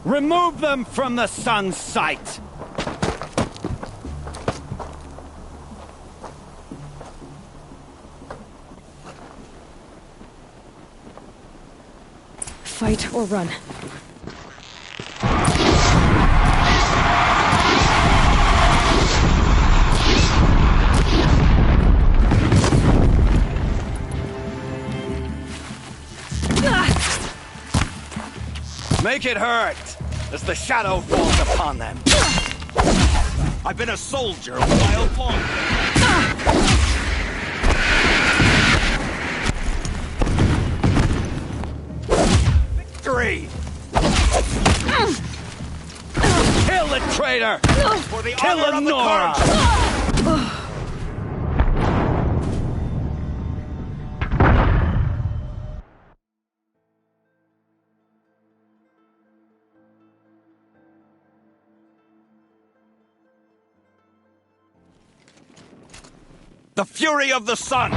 Remove them from the sun's sight. Fight or run. Make it hurt as the shadow falls upon them. I've been a soldier a while longer. Victory! Kill the traitor! For the Kill honor of the Nora! Carja! The fury of the sun!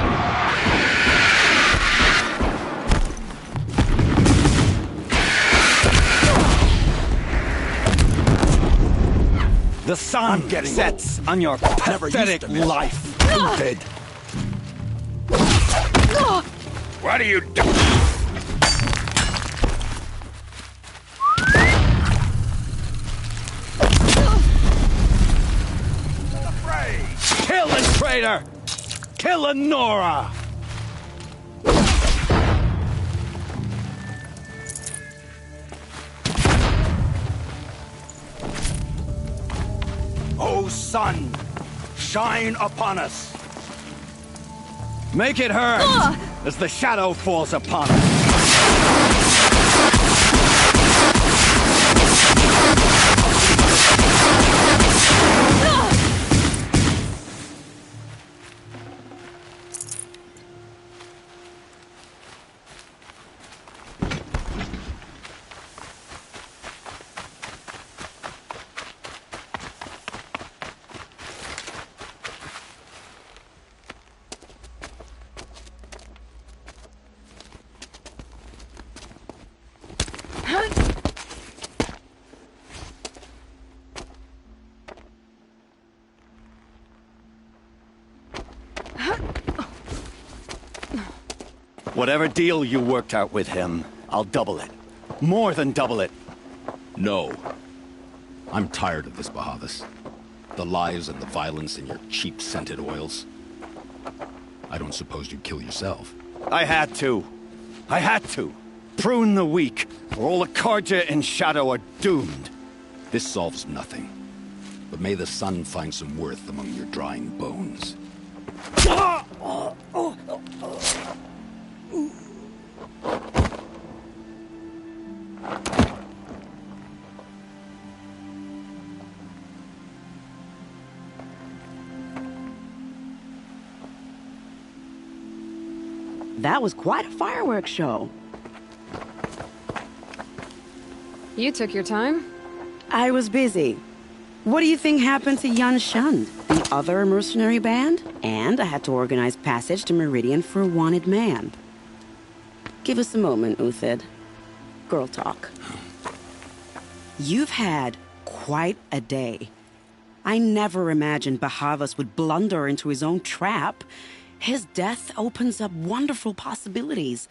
The sun sets on your pathetic life, Uthid. What are you doing? Kill the traitor! Kill Nora! O sun, shine upon us! Make it hurt as the shadow falls upon us. Whatever deal you worked out with him, I'll double it. More than double it. No. I'm tired of this, Bahavas. The lies and the violence and your cheap scented oils. I don't suppose you'd kill yourself. I had to. I had to. Prune the weak, or all the Carja in Shadow are doomed. This solves nothing. But may the sun find some worth among your drying bones. That was quite a fireworks show. You took your time? I was busy. What do you think happened to Yan Shund, the other mercenary band? And I had to organize passage to Meridian for a wanted man. Give us a moment, Uthid. Girl talk. You've had quite a day. I never imagined Bahavas would blunder into his own trap. His death opens up wonderful possibilities.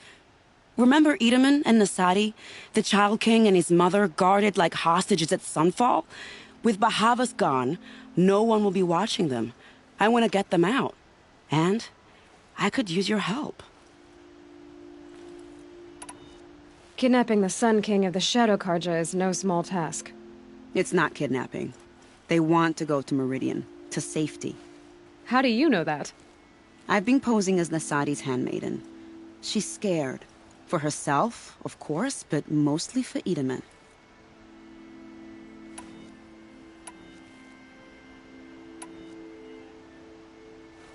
Remember Edaman and Nasadi, the Child King and his mother guarded like hostages at Sunfall? With Bahavas gone, no one will be watching them. I want to get them out. And I could use your help. Kidnapping the Sun King of the Shadow Carja is no small task. It's not kidnapping. They want to go to Meridian, to safety. How do you know that? I've been posing as Nasadi's handmaiden. She's scared. For herself, of course, but mostly for Edaman.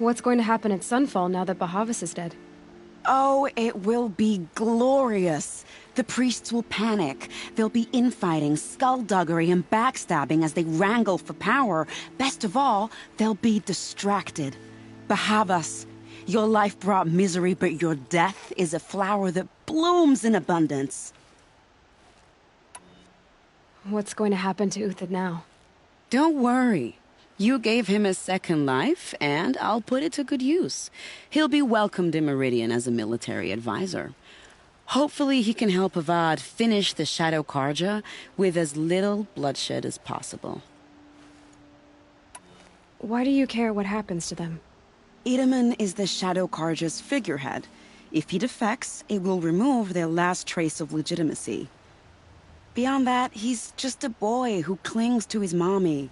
What's going to happen at Sunfall now that Bahavas is dead? Oh, it will be glorious. The priests will panic. There'll be infighting, skullduggery, and backstabbing as they wrangle for power. Best of all, they'll be distracted. Bahavas, your life brought misery, but your death is a flower that blooms in abundance. What's going to happen to Uthid now? Don't worry. You gave him a second life, and I'll put it to good use. He'll be welcomed in Meridian as a military advisor. Hopefully he can help Avad finish the Shadow Carja with as little bloodshed as possible. Why do you care what happens to them? Itamen is the Shadow Carja's figurehead. If he defects, it will remove their last trace of legitimacy. Beyond that, he's just a boy who clings to his mommy.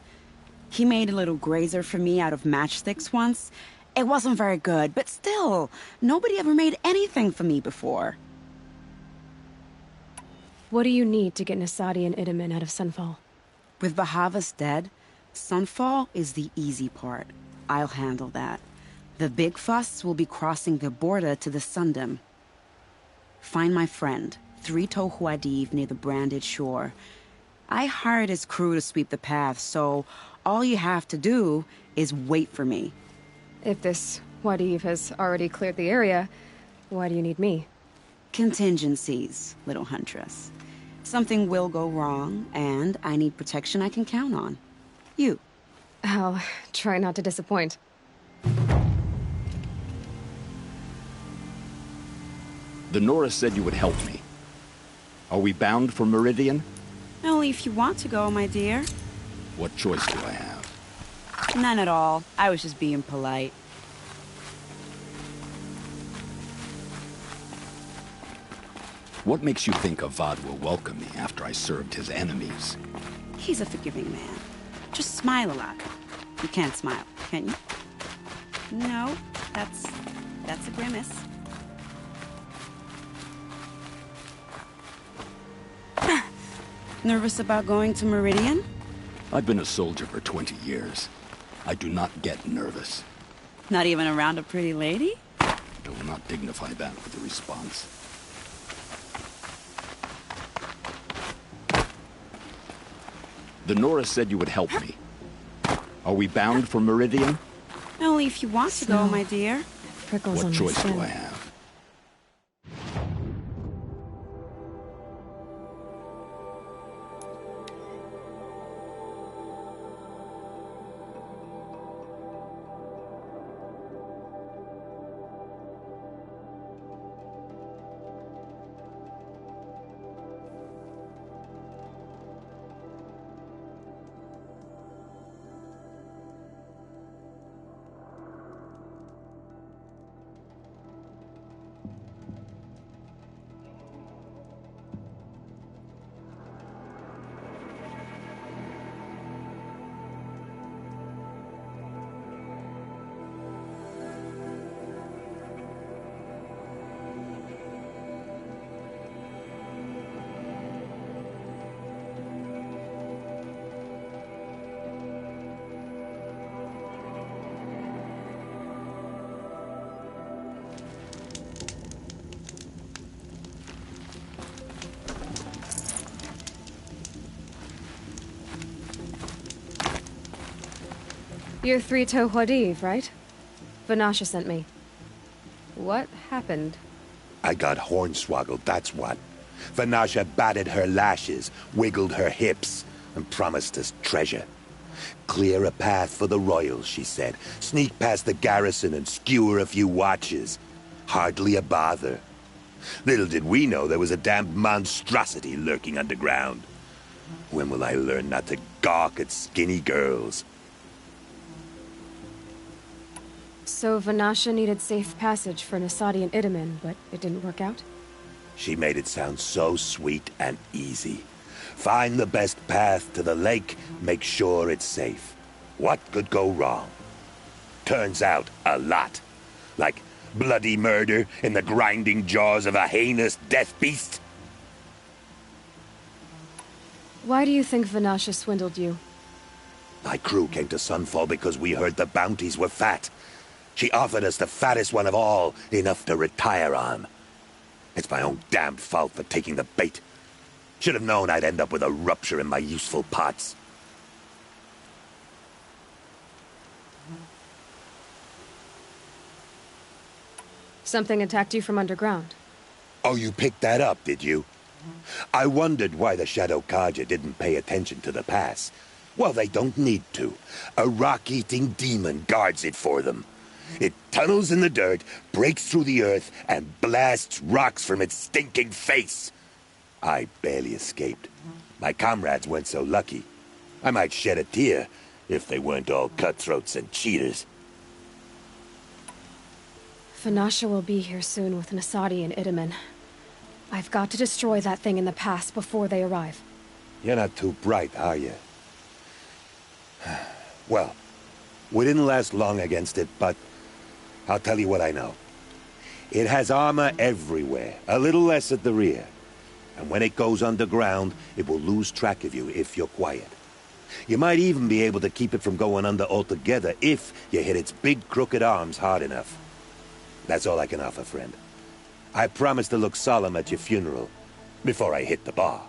He made a little grazer for me out of matchsticks once. It wasn't very good, but still, nobody ever made anything for me before. What do you need to get Nasadi and Itamen out of Sunfall? With Bahavas dead, Sunfall is the easy part. I'll handle that. The big fuss will be crossing the border to the Sundom. Find my friend, Three-Toe Huadiv, near the Branded Shore. I hired his crew to sweep the path, so all you have to do is wait for me. If this Huadiv has already cleared the area, why do you need me? Contingencies, little huntress. Something will go wrong, and I need protection I can count on. You. I'll try not to disappoint. The Nora said you would help me. Are we bound for Meridian? Only if you want to go, my dear. What choice do I have? None at all. I was just being polite. What makes you think Avad will welcome me after I served his enemies? He's a forgiving man. Just smile a lot. You can't smile, can you? No, that's a grimace. Nervous about going to Meridian? I've been a soldier for 20 years. I do not get nervous. Not even around a pretty lady? I will not dignify that with a response. The Nora said you would help me. Are we bound for Meridian? Only if you want to go, my dear. Prickles on What my choice skin. do I have? You're Three-Toe Huadiv, right? Vanasha sent me. What happened? I got hornswoggled, that's what. Vanasha batted her lashes, wiggled her hips, and promised us treasure. Clear a path for the royals, she said. Sneak past the garrison and skewer a few watches. Hardly a bother. Little did we know there was a damned monstrosity lurking underground. When will I learn not to gawk at skinny girls? So Vanasha needed safe passage for Nasadi and Itamen, but it didn't work out? She made it sound so sweet and easy. Find the best path to the lake, make sure it's safe. What could go wrong? Turns out, a lot. Like bloody murder in the grinding jaws of a heinous death beast. Why do you think Vanasha swindled you? My crew came to Sunfall because we heard the bounties were fat. She offered us the fattest one of all, enough to retire on. It's my own damned fault for taking the bait. Should have known I'd end up with a rupture in my useful parts. Something attacked you from underground. Oh, you picked that up, did you? I wondered why the Shadow Carja didn't pay attention to the pass. Well, they don't need to. A rock-eating demon guards it for them. It tunnels in the dirt, breaks through the earth, and blasts rocks from its stinking face. I barely escaped. My comrades weren't so lucky. I might shed a tear if they weren't all cutthroats and cheaters. Vanasha will be here soon with Nasadi and Itamen. I've got to destroy that thing in the pass before they arrive. You're not too bright, are you? Well, we didn't last long against it, but I'll tell you what I know. It has armor everywhere, a little less at the rear. And when it goes underground, it will lose track of you if you're quiet. You might even be able to keep it from going under altogether if you hit its big crooked arms hard enough. That's all I can offer, friend. I promise to look solemn at your funeral before I hit the bar.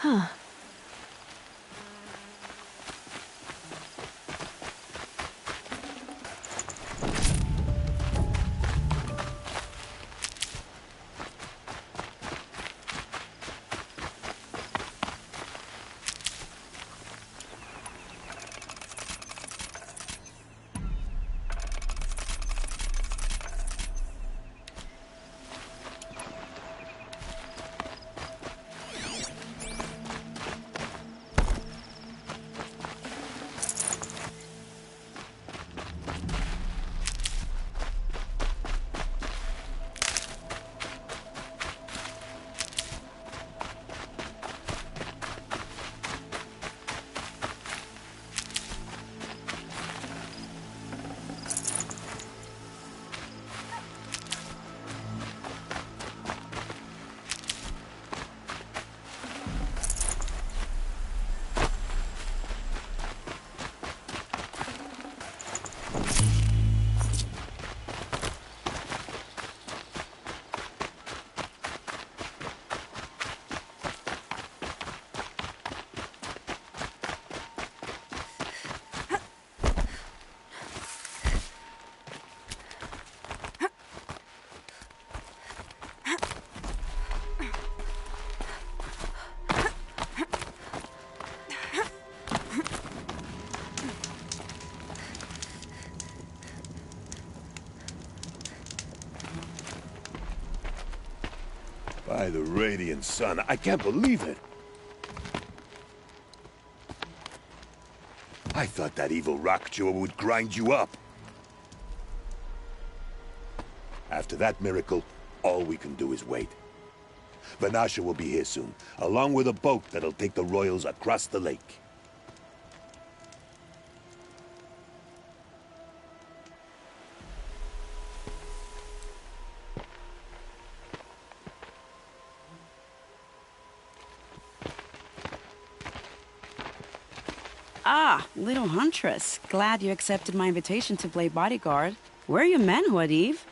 Huh. By the Radiant Sun, I can't believe it! I thought that evil Rockjaw would grind you up. After that miracle, all we can do is wait. Vanasha will be here soon, along with a boat that'll take the royals across the lake. Ah, little Huntress. Glad you accepted my invitation to play bodyguard. Where are your men, Huadiv?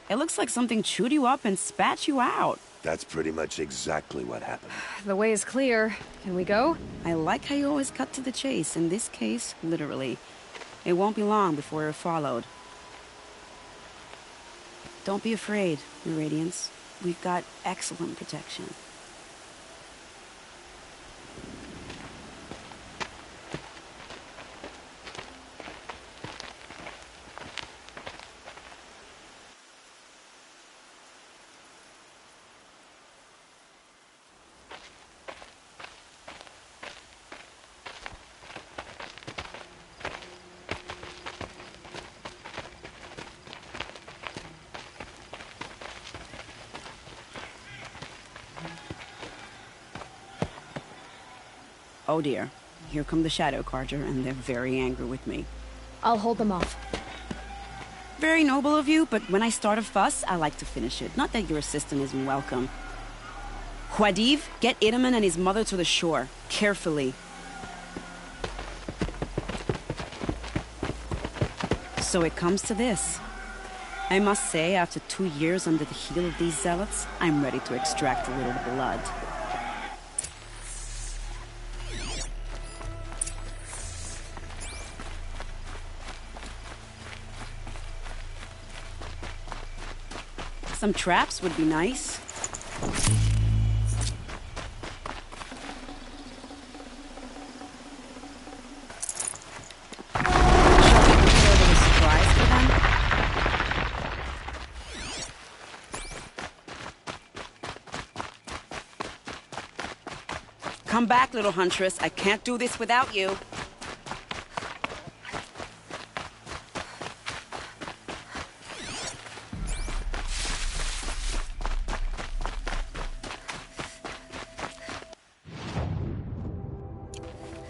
It looks like something chewed you up and spat you out. That's pretty much exactly what happened. The way is clear. Can we go? I like how you always cut to the chase. In this case, literally. It won't be long before we're followed. Don't be afraid, Your Radiance. We've got excellent protection. Oh dear. Here come the Shadow Carja, and they're very angry with me. I'll hold them off. Very noble of you, but when I start a fuss, I like to finish it. Not that your assistant isn't welcome. Huadiv, get Itaman and his mother to the shore. Carefully. So it comes to this. I must say, after 2 years under the heel of these zealots, I'm ready to extract a little blood. Some traps would be nice. Come back, little Huntress. I can't do this without you.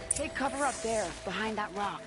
Take cover up there, behind that rock.